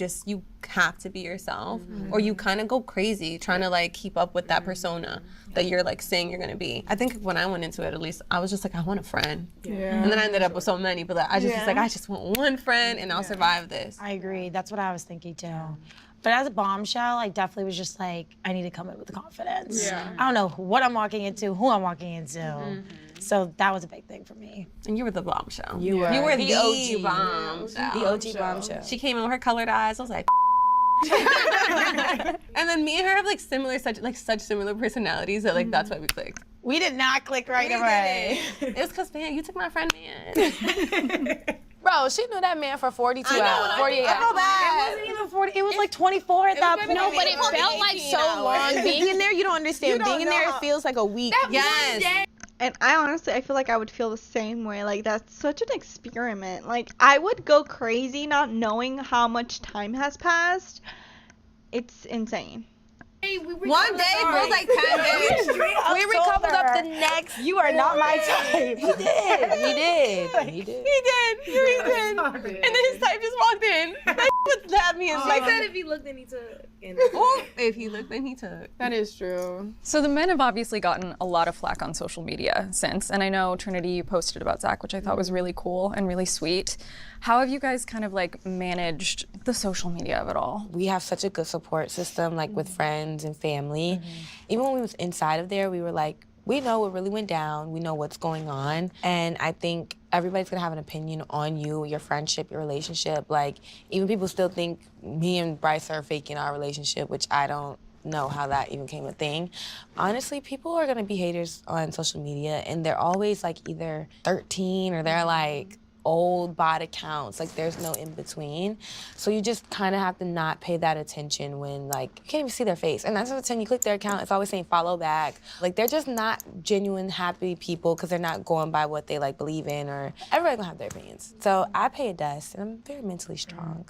have to be yourself, or you kind of go crazy trying to like keep up with that persona that you're like saying you're gonna be. I think when I went into it, at least I was just like, I want a friend. And then I ended up with so many, but I just was like, I just want one friend and I'll survive this. I agree. That's what I was thinking too. But as a bombshell, I definitely was just like, I need to come in with confidence. I don't know what I'm walking into, who I'm walking into. So that was a big thing for me. And you were the bombshell. You were the OG bombshell. The OG bombshell. She came in with her colored eyes. I was like, and then me and her have like such similar personalities that like that's why we clicked. We did not click right away. It was because, man, you took my friend, man. Bro, she knew that man for 42 hours, 48 hours. I feel bad. It wasn't even 40. It was like 24 at that point. No, but it felt like so long. Being in there, you don't understand. Being in there, it feels like a week. Yes. And I feel like I would feel the same way. Like, that's such an experiment. Like, I would go crazy not knowing how much time has passed. It's insane. One day feels like 10 days. We recoupled up the next. You are not my type. He did. He did. And then his type just walked in. That would slap me and She said if he looked, then he took. If he looked, then he took. That is true. So the men have obviously gotten a lot of flack on social media since, and I know, Trinity, you posted about Zach, which I thought was really cool and really sweet. How have you guys kind of like managed the social media of it all? We have such a good support system, like with friends and family. Even when we was inside of there, we were like, we know what really went down. We know what's going on. And I think everybody's gonna have an opinion on you, your friendship, your relationship. Like, even people still think me and Bryce are faking our relationship, which I don't know how that even came a thing. Honestly, people are gonna be haters on social media, and they're always like either 13 or they're like old bot accounts. Like, there's no in between. So you just kind of have to not pay that attention when, like, you can't even see their face. And that's the time you click their account, it's always saying follow back. Like, they're just not genuine, happy people because they're not going by what they, like, believe in, or everybody gonna have their opinions. So I pay a dust, and I'm very mentally strong.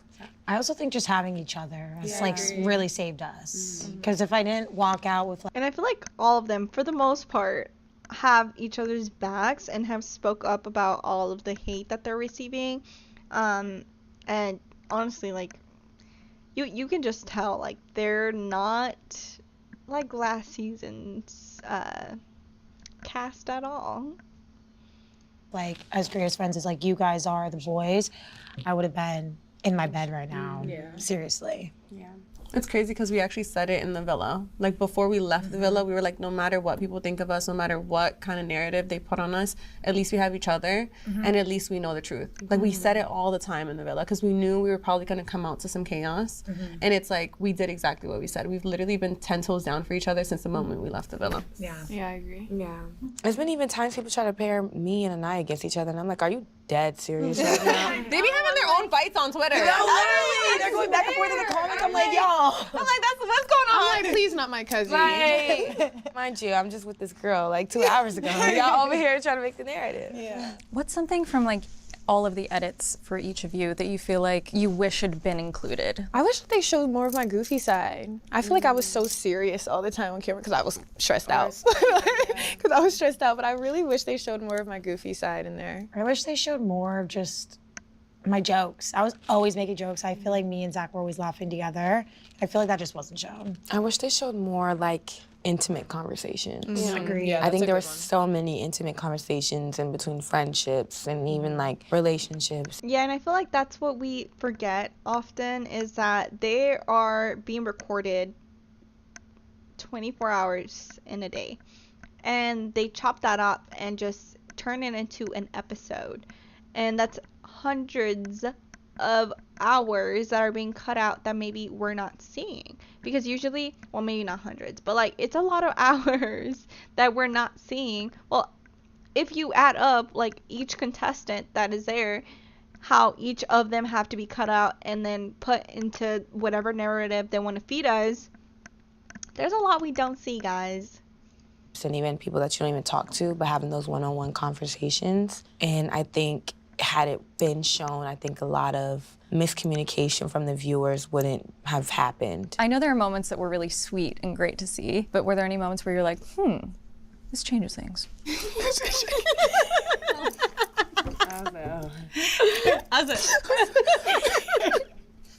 I also think just having each other has like really saved us. Because if I didn't walk out with like, And I feel like all of them, for the most part, have each other's backs and have spoke up about all of the hate that they're receiving. And honestly, like, you can just tell, like, they're not like last season's cast at all. like as great as friends as like you guys are, the boys, I would have been in my bed right now. Seriously. It's crazy because we actually said it in the villa. Like, before we left the villa, we were like, no matter what people think of us, no matter what kind of narrative they put on us, at least we have each other, and at least we know the truth. Like, we said it all the time in the villa because we knew we were probably going to come out to some chaos. And it's like, we did exactly what we said. We've literally been 10 toes down for each other since the moment we left the villa. Yeah, I agree. Yeah. There's been even times people try to pair me and Anaya against each other, and I'm like, are you dead serious right now? They be having their own fights on Twitter. No, literally, they're going back and forth in the comments. I'm like, y'all. I'm like, that's what's going on. I'm like, please, not my cousin. Right. Mind you, I'm just with this girl like 2 hours ago. Y'all over here trying to make the narrative. Yeah. What's something from like all of the edits for each of you that you feel like you wish had been included? I wish they showed more of my goofy side. I feel like I was so serious all the time on camera because I was stressed out. But I really wish they showed more of my goofy side in there. I wish they showed more of just my jokes. I was always making jokes. I feel like me and Zach were always laughing together. I feel like that just wasn't shown. I wish they showed more like intimate conversations. Agreed. I think there were so many intimate conversations in between friendships and even like relationships. Yeah, and I feel like that's what we forget often, is that they are being recorded 24 hours in a day. And they chop that up and just turn it into an episode. And that's hundreds of hours that are being cut out that maybe we're not seeing. Because usually, well, maybe not hundreds, but like, it's a lot of hours that we're not seeing. Well, if you add up like each contestant that is there, how each of them have to be cut out and then put into whatever narrative they want to feed us, there's a lot we don't see, guys. And even people that you don't even talk to, but having those one-on-one conversations. And I think had it been shown, I think a lot of miscommunication from the viewers wouldn't have happened. I know there are moments that were really sweet and great to see, but were there any moments where you're like, this changes things?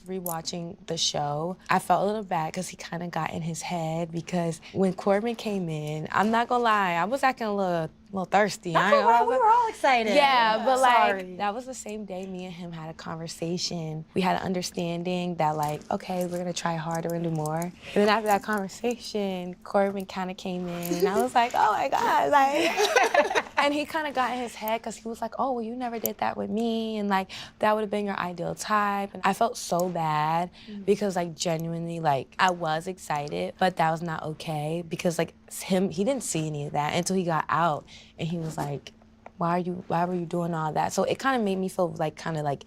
Rewatching the show, I felt a little bad because he kind of got in his head, because when Corbin came in, I'm not gonna lie, I was acting a little thirsty. That's what we were all excited. Yeah, but Sorry. like, that was the same day me and him had a conversation. We had an understanding that like, okay, we're gonna try harder and do more. And then after that conversation, Corbin kind of came in, and I was like, oh my God, like, and he kind of got in his head because he was like, oh, well, you never did that with me, and like, that would have been your ideal type. And I felt so bad because like, genuinely, like, I was excited, but that was not okay because like, he didn't see any of that until he got out, and he was like, why were you doing all that? So it kind of made me feel like kind of like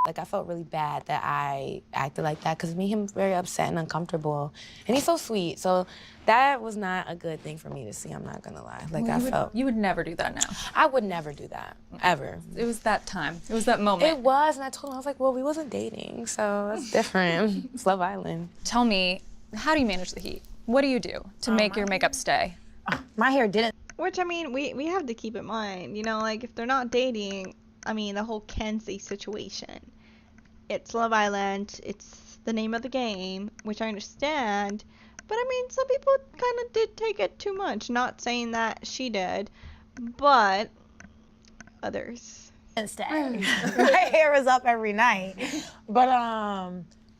Like, I felt really bad that I acted like that because it made him very upset and uncomfortable. And he's so sweet. So that was not a good thing for me to see, I'm not gonna lie. Like, Well, you would never do that now. I would never do that, ever. It was that time. It was that moment. It was, and I told him, I was like, well, we wasn't dating, so that's different. It's Love Island. Tell me, how do you manage the heat? What do you do to make your makeup stay? My hair didn't. Which, I mean, we have to keep in mind, you know, like, if they're not dating, I mean, the whole Katseye situation. It's Love Island, it's the name of the game, which I understand, but I mean, some people kind of did take it too much. Not saying that she did, but others. My hair is up every night. But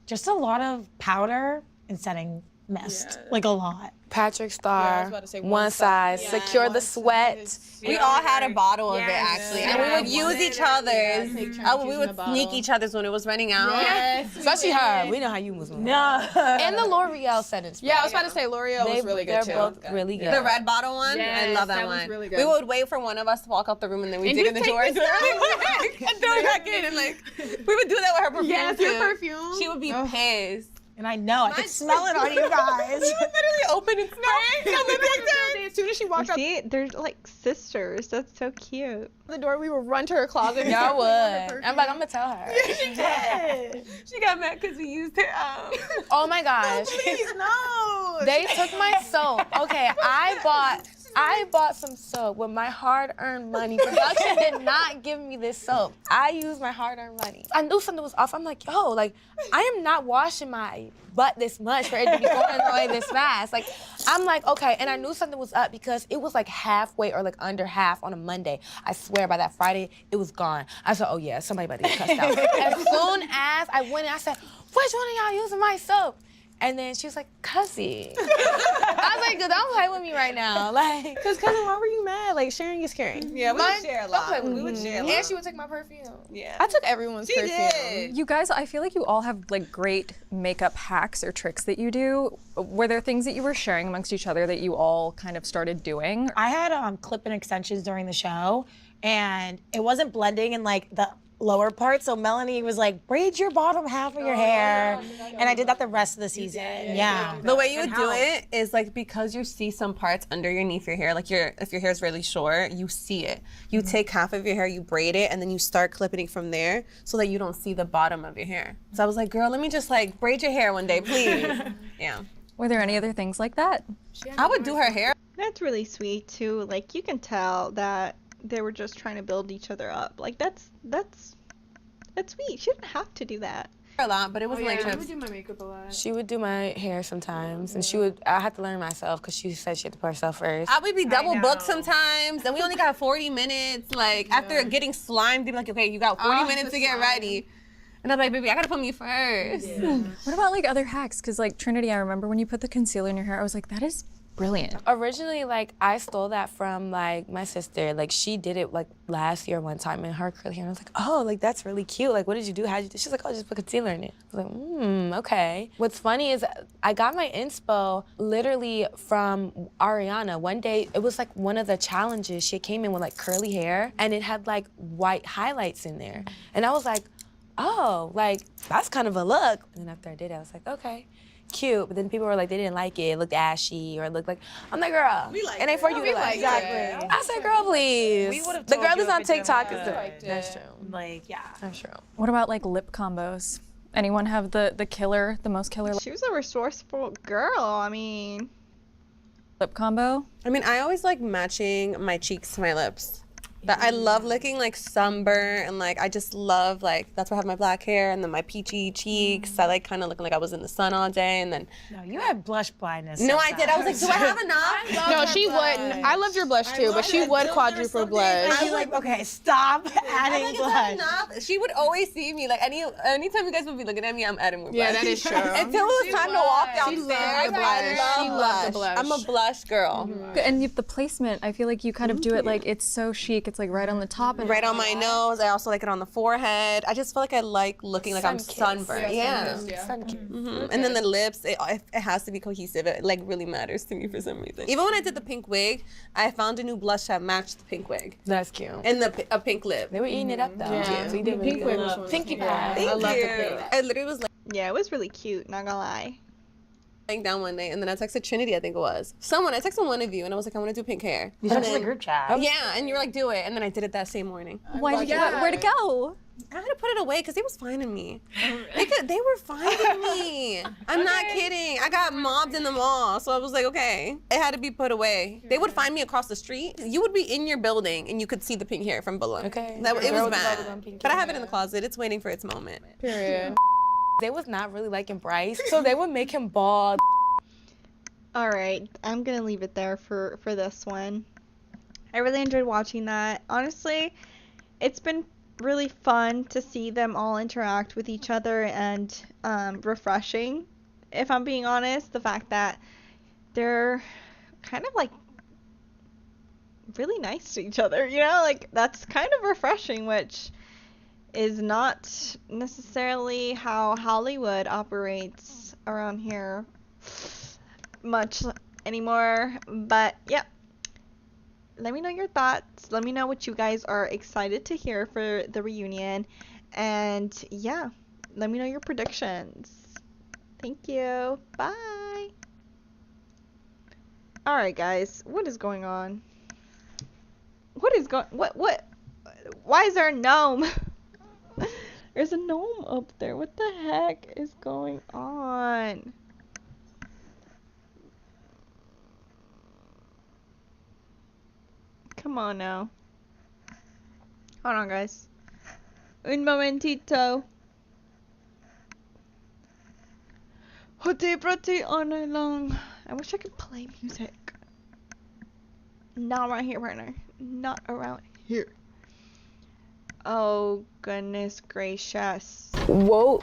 just a lot of powder and setting mist. Like a lot. Patrick Star, one size, secure the sweat. We all had a bottle of it, actually. And we would use each other's. We would sneak each other's when it was running out. Yes. Especially her. We know how you was moving. No. And the L'Oreal setting spray. Yeah, I was about to say L'Oreal was really good too. They're both really good. The red bottle one? Yes, I love that was one. really good. We would wait for one of us to walk out the room and then we'd dig in the drawers and throw it back in. And like, we would do that with her perfume. Yes, your perfume. She would be pissed. And I know, I could smell it on you guys. We would literally open and smell As soon as she walked out See, they're like sisters. That's so cute. the door, we would run to her closet. and Y'all start putting on her would. I'm like, I'm gonna tell her. She did. She got mad because we used her. Oh my gosh. Please, no. They took my soap. Okay, I bought some soap with my hard-earned money. Production did not give me this soap. I used my hard-earned money. I knew something was off. I'm like, yo, like, I am not washing my butt this much for it to be going away this fast. Like, I'm like, okay. And I knew something was up because it was like halfway or like under half on a Monday. I swear by that Friday, it was gone. I said, oh yeah, somebody about to get cussed out. As soon as I went in, I said, which one of y'all using my soap? And then she was like, Katseye. I was like, don't play with me right now. Like, Because, cousin, why were you mad? Like, sharing is caring. Yeah, we would share a lot. We would share a lot. and she would take my perfume. Yeah. I took everyone's She perfume. did. You guys, I feel like you all have like great makeup hacks or tricks that you do. Were there things that you were sharing amongst each other that you all kind of started doing? I had clip-in extensions during the show, and it wasn't blending in like the lower part, so Melanie was like, braid your bottom half of your hair, and I did that the rest of the season. Yeah. The way you would do it is like, because you see some parts underneath your hair, like if your hair is really short, you see it. You take half of your hair, you braid it, and then you start clipping it from there so that you don't see the bottom of your hair. So I was like, girl, let me just like braid your hair one day, please. Yeah. Were there any other things like that? I would do her hair. That's really sweet too. Like, you can tell that they were just trying to build each other up. Like, that's sweet. She didn't have to do that. A lot, but it wasn't like I would do my makeup a lot. She would do my hair sometimes, and I had to learn myself because she said she had to put herself first. I would be double booked sometimes, and we only got 40 minutes. Like, after getting slimed, they'd be like, okay, you got 40 minutes to get ready. And I'm like, baby, I gotta put me first. Yeah. What about like other hacks? Because like Trinity, I remember when you put the concealer in your hair, I was like, that is brilliant. Originally, like, I stole that from like my sister. Like, she did it like last year one time in her curly hair, and I was like, oh, like that's really cute. Like, what did you do? How'd you do? She's like, oh, just put concealer in it. I was like, okay. What's funny is I got my inspo literally from Ariana. One day, it was like one of the challenges. She came in with like curly hair, and it had like white highlights in there, and I was like, oh, like that's kind of a look. And then after I did it, I was like, okay. Cute, but then people were like, they didn't like it. It looked ashy, or it looked like, I'm like, girl, it ain't for you to like. Exactly. I said, girl, please. We would've The told girl you is on if it didn't TikTok. work. That's true. Like, yeah. That's true. What about like lip combos? Anyone have the most killer She was a resourceful girl. I mean, lip combo? I mean, I always like matching my cheeks to my lips. But I love looking like sunburn, and like I just love, like, that's why I have my black hair and then my peachy cheeks. I like kind of looking like I was in the sun all day, and then. No, you had blush blindness. No, I did. I was like, do I have enough? No, she wouldn't. I loved your blush too, but she would quadruple blush. I was like, okay, stop adding blush. Enough. She would always see me, like, anytime you guys would be looking at me, I'm adding more blush. Yeah, that is true. Until it was time to walk downstairs. loved the blush. I love She loved the blush. I'm a blush girl. And the placement, I feel like you kind of do it like it's so chic, it's it's like right on the top and right on my nose. I also like it on the forehead. I just feel like I like looking like I'm sunburned. Yeah. And then the lips, it has to be cohesive. It like really matters to me for some reason. Even when I did the pink wig, I found a new blush that matched the pink wig. That's cute. And a pink lip. They were eating it up though. Yeah. So you did Pink wig was Pinky pie. pie. I love the pink. I literally was like, Yeah, it was really cute, not gonna lie. laying down one night, and then I texted Trinity, I think it was. I texted one of you, and I was like, I want to do pink hair. You sent it to the group chat. Yeah, and you were like, do it. And then I did it that same morning. where'd it go? I had to put it away because they was finding me. They were finding me. I'm not kidding. I got mobbed in the mall, so I was like, okay. It had to be put away. They would find me across the street. You would be in your building, and you could see the pink hair from below. Okay. It was bad. But I have it in the closet. It's waiting for its moment. Period. They was not really liking Bryce, so they would make him bald. All right, I'm gonna leave it there for this one. I really enjoyed watching that. Honestly, it's been really fun to see them all interact with each other and refreshing, if I'm being honest. The fact that they're kind of like really nice to each other, you know, like that's kind of refreshing, which is not necessarily how Hollywood operates around here much anymore. But yeah, let me know your thoughts. Let me know what you guys are excited to hear for the reunion, and yeah, let me know your predictions. Thank you. Bye. All right, guys, what is going on? What why is there a gnome? There's a gnome up there. What the heck is going on? Come on now. Hold on, guys. Un momentito. Huti pretty on a long. I wish I could play music. Not around here, partner. Not around here. Oh, goodness gracious. Whoa.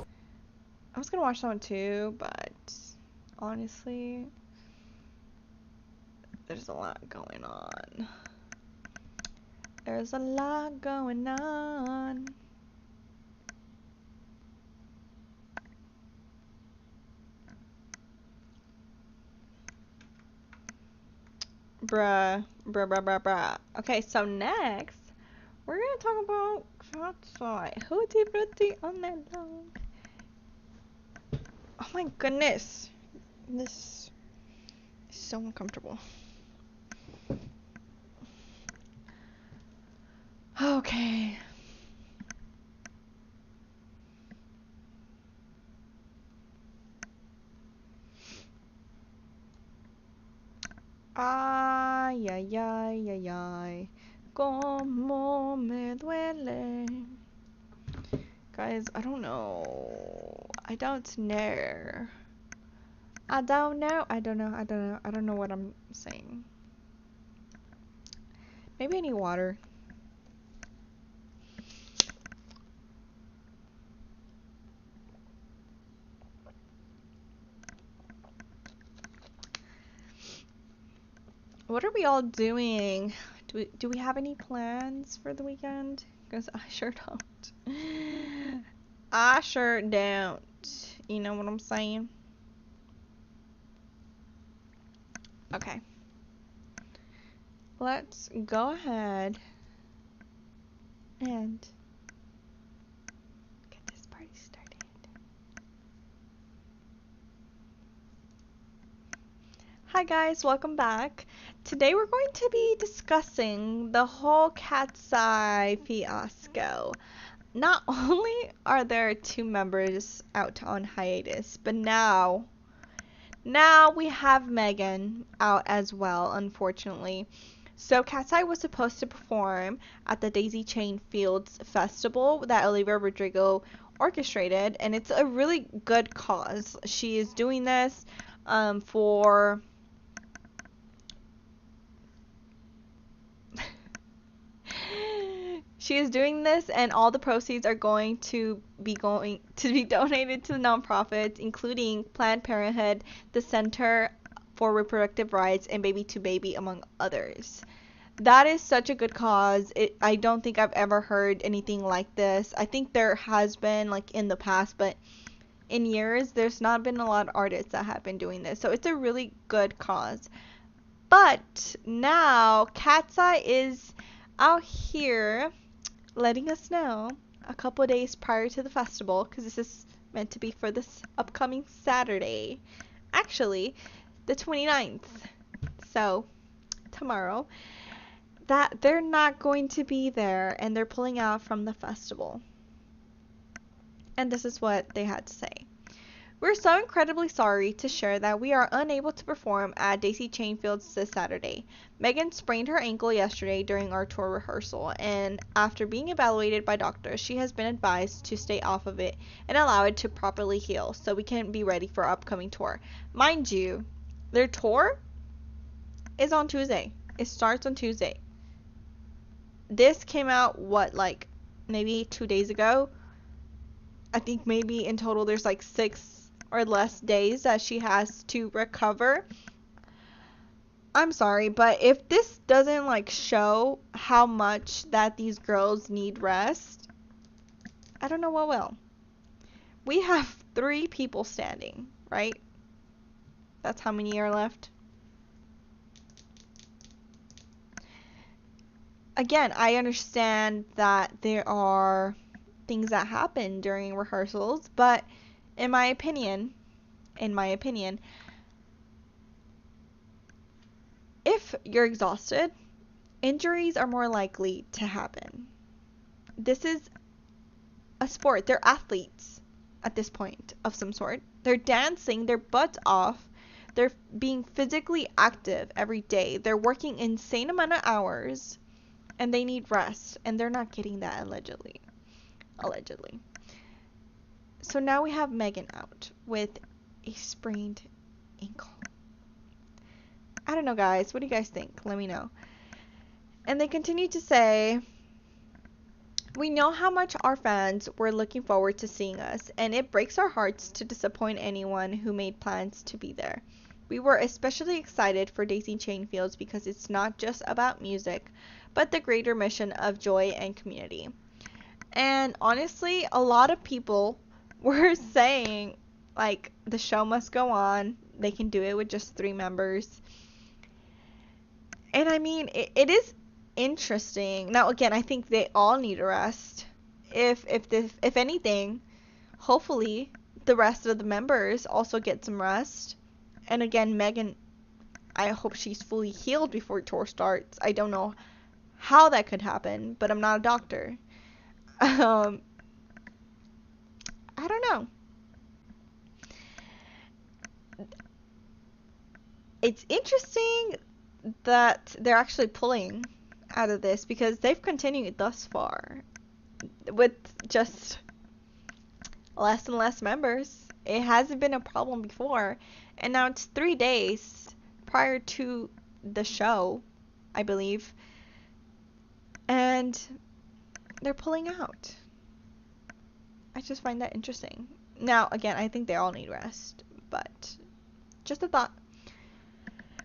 I was gonna watch that one too, but honestly, there's a lot going on. There's a lot going on. Bruh. Okay, so next, we're gonna talk about Katseye. Hootie Fruity on that long. Oh my goodness. This is so uncomfortable. Okay. Ay, ay, ay, ay, ay. Como me duele. Guys, I don't know. I don't know. I don't know what I'm saying. Maybe I need water. What are we all doing? Do we have any plans for the weekend? Because I sure don't. I sure don't. You know what I'm saying? Okay. Let's go ahead and get this party started. Hi guys, welcome back. Today we're going to be discussing the whole Katseye fiasco. Not only are there 2 members out on hiatus, but now we have Megan out as well, unfortunately. So Katseye was supposed to perform at the Daisy Chain Fields Festival that Olivia Rodrigo orchestrated, and it's a really good cause. She is doing this for she is doing this, and all the proceeds are going to be donated to the nonprofits, including Planned Parenthood, the Center for Reproductive Rights, and Baby to Baby, among others. That is such a good cause. I don't think I've ever heard anything like this. I think there has been like in the past, but in years there's not been a lot of artists that have been doing this. So it's a really good cause. But now Katseye is out here letting us know a couple days prior to the festival, because this is meant to be for this upcoming Saturday. Actually, the 29th. So, tomorrow. That they're not going to be there and they're pulling out from the festival. And this is what they had to say. We're so incredibly sorry to share that we are unable to perform at Daisy Chain Fields this Saturday. Megan sprained her ankle yesterday during our tour rehearsal, and after being evaluated by doctors, she has been advised to stay off of it and allow it to properly heal so we can be ready for our upcoming tour. Mind you, their tour is on Tuesday. It starts on Tuesday. This came out, like maybe 2 days ago? I think maybe in total there's like 6 or less days that she has to recover. I'm sorry, but if this doesn't like show how much that these girls need rest, I don't know what will. We have 3 people standing, right? That's how many are left. Again, I understand that there are things that happen during rehearsals, but in my opinion, if you're exhausted, injuries are more likely to happen. This is a sport. They're athletes at this point of some sort. They're dancing their butts off. They're being physically active every day. They're working insane amount of hours, and they need rest, and they're not getting that allegedly. So now we have Megan out with a sprained ankle. I don't know, guys. What do you guys think? Let me know. And they continue to say, we know how much our fans were looking forward to seeing us, and it breaks our hearts to disappoint anyone who made plans to be there. We were especially excited for Daisy Chain Fields because it's not just about music, but the greater mission of joy and community. And honestly, a lot of people were saying, like, the show must go on. They can do it with just 3 members. And I mean, it is interesting. Now, again, I think they all need a rest. If anything, hopefully the rest of the members also get some rest. And again, Megan, I hope she's fully healed before tour starts. I don't know how that could happen, but I'm not a doctor. I don't know. It's interesting that they're actually pulling out of this because they've continued thus far with just less and less members. It hasn't been a problem before, and now it's 3 days prior to the show, I believe, and they're pulling out. I just find that interesting. Now, again, I think they all need rest, but just a thought.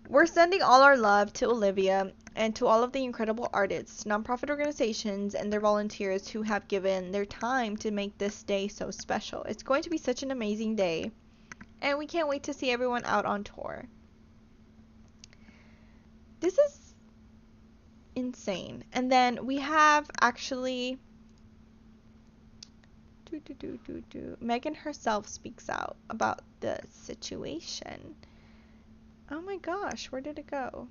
We're sending all our love to Olivia and to all of the incredible artists, nonprofit organizations, and their volunteers who have given their time to make this day so special. It's going to be such an amazing day, and we can't wait to see everyone out on tour. This is insane. And then we have actually Megan herself speaks out about the situation. Oh my gosh, where did it go?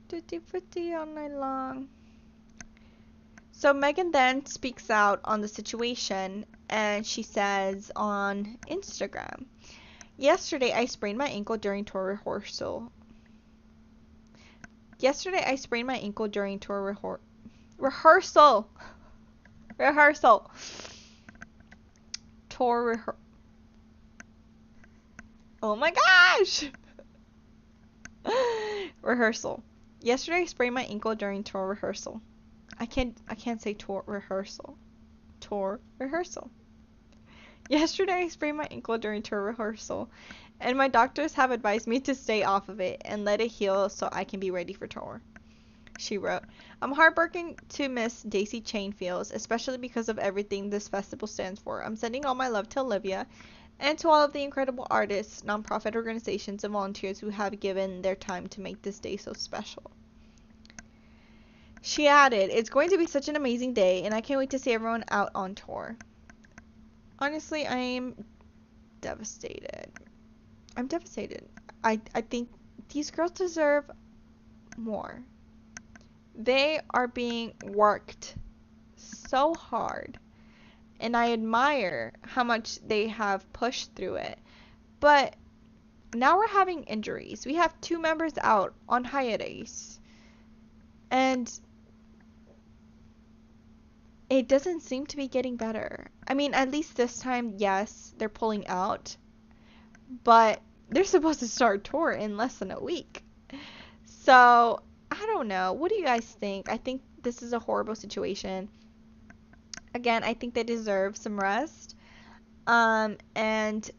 Tutti frutti all night long. So Megan then speaks out on the situation, and she says on Instagram, yesterday I sprained my ankle during tour rehearsal. Oh my gosh! Rehearsal. Yesterday I sprained my ankle during tour rehearsal. I can't say tour rehearsal. Tour rehearsal. Yesterday I sprained my ankle during tour rehearsal, And my doctors have advised me to stay off of it and let it heal so I can be ready for tour. She wrote, I'm heartbroken to miss Daisy Chainfields, especially because of everything this festival stands for. I'm sending all my love to Olivia and to all of the incredible artists, nonprofit organizations, and volunteers who have given their time to make this day so special. She added, it's going to be such an amazing day, and I can't wait to see everyone out on tour. Honestly, I am devastated. I'm devastated. I think these girls deserve more. They are being worked so hard, and I admire how much they have pushed through it. But now we're having injuries. We have 2 members out on hiatus, and it doesn't seem to be getting better. I mean, at least this time, yes, they're pulling out, but they're supposed to start tour in less than a week. So, I don't know. What do you guys think? I think this is a horrible situation. Again, I think they deserve some rest. And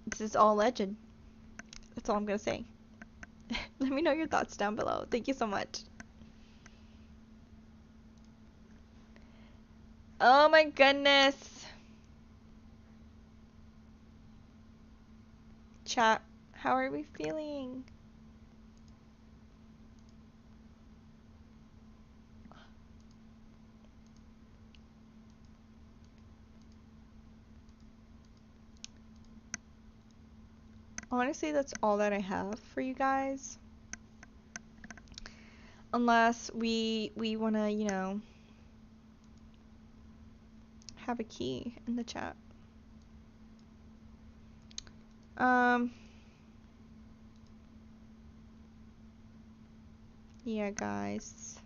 this is all legend. That's all I'm gonna say. Let me know your thoughts down below. Thank you so much. Oh my goodness. Chat, how are we feeling? Honestly, that's all that I have for you guys. Unless we want to, you know, have a key in the chat. Yeah, guys.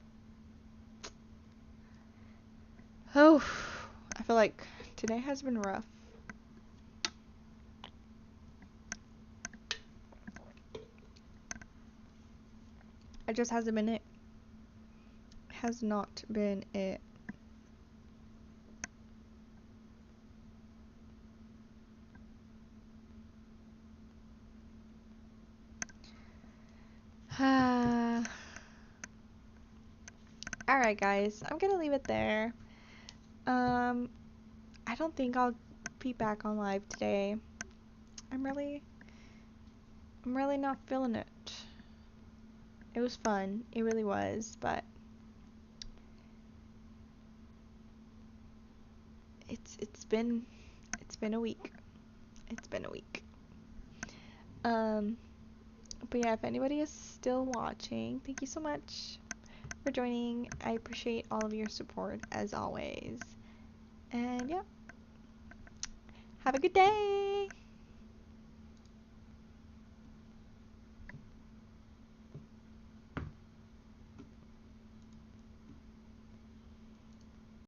Oh, I feel like today has been rough. It just hasn't been it. Has not been it. Alright guys, I'm gonna leave it there. I don't think I'll be back on live today. I'm really not feeling it. It was fun. It really was, but it's been a week. It's been a week. But yeah, if anybody is still watching, thank you so much for joining. I appreciate all of your support as always. And yeah. Have a good day.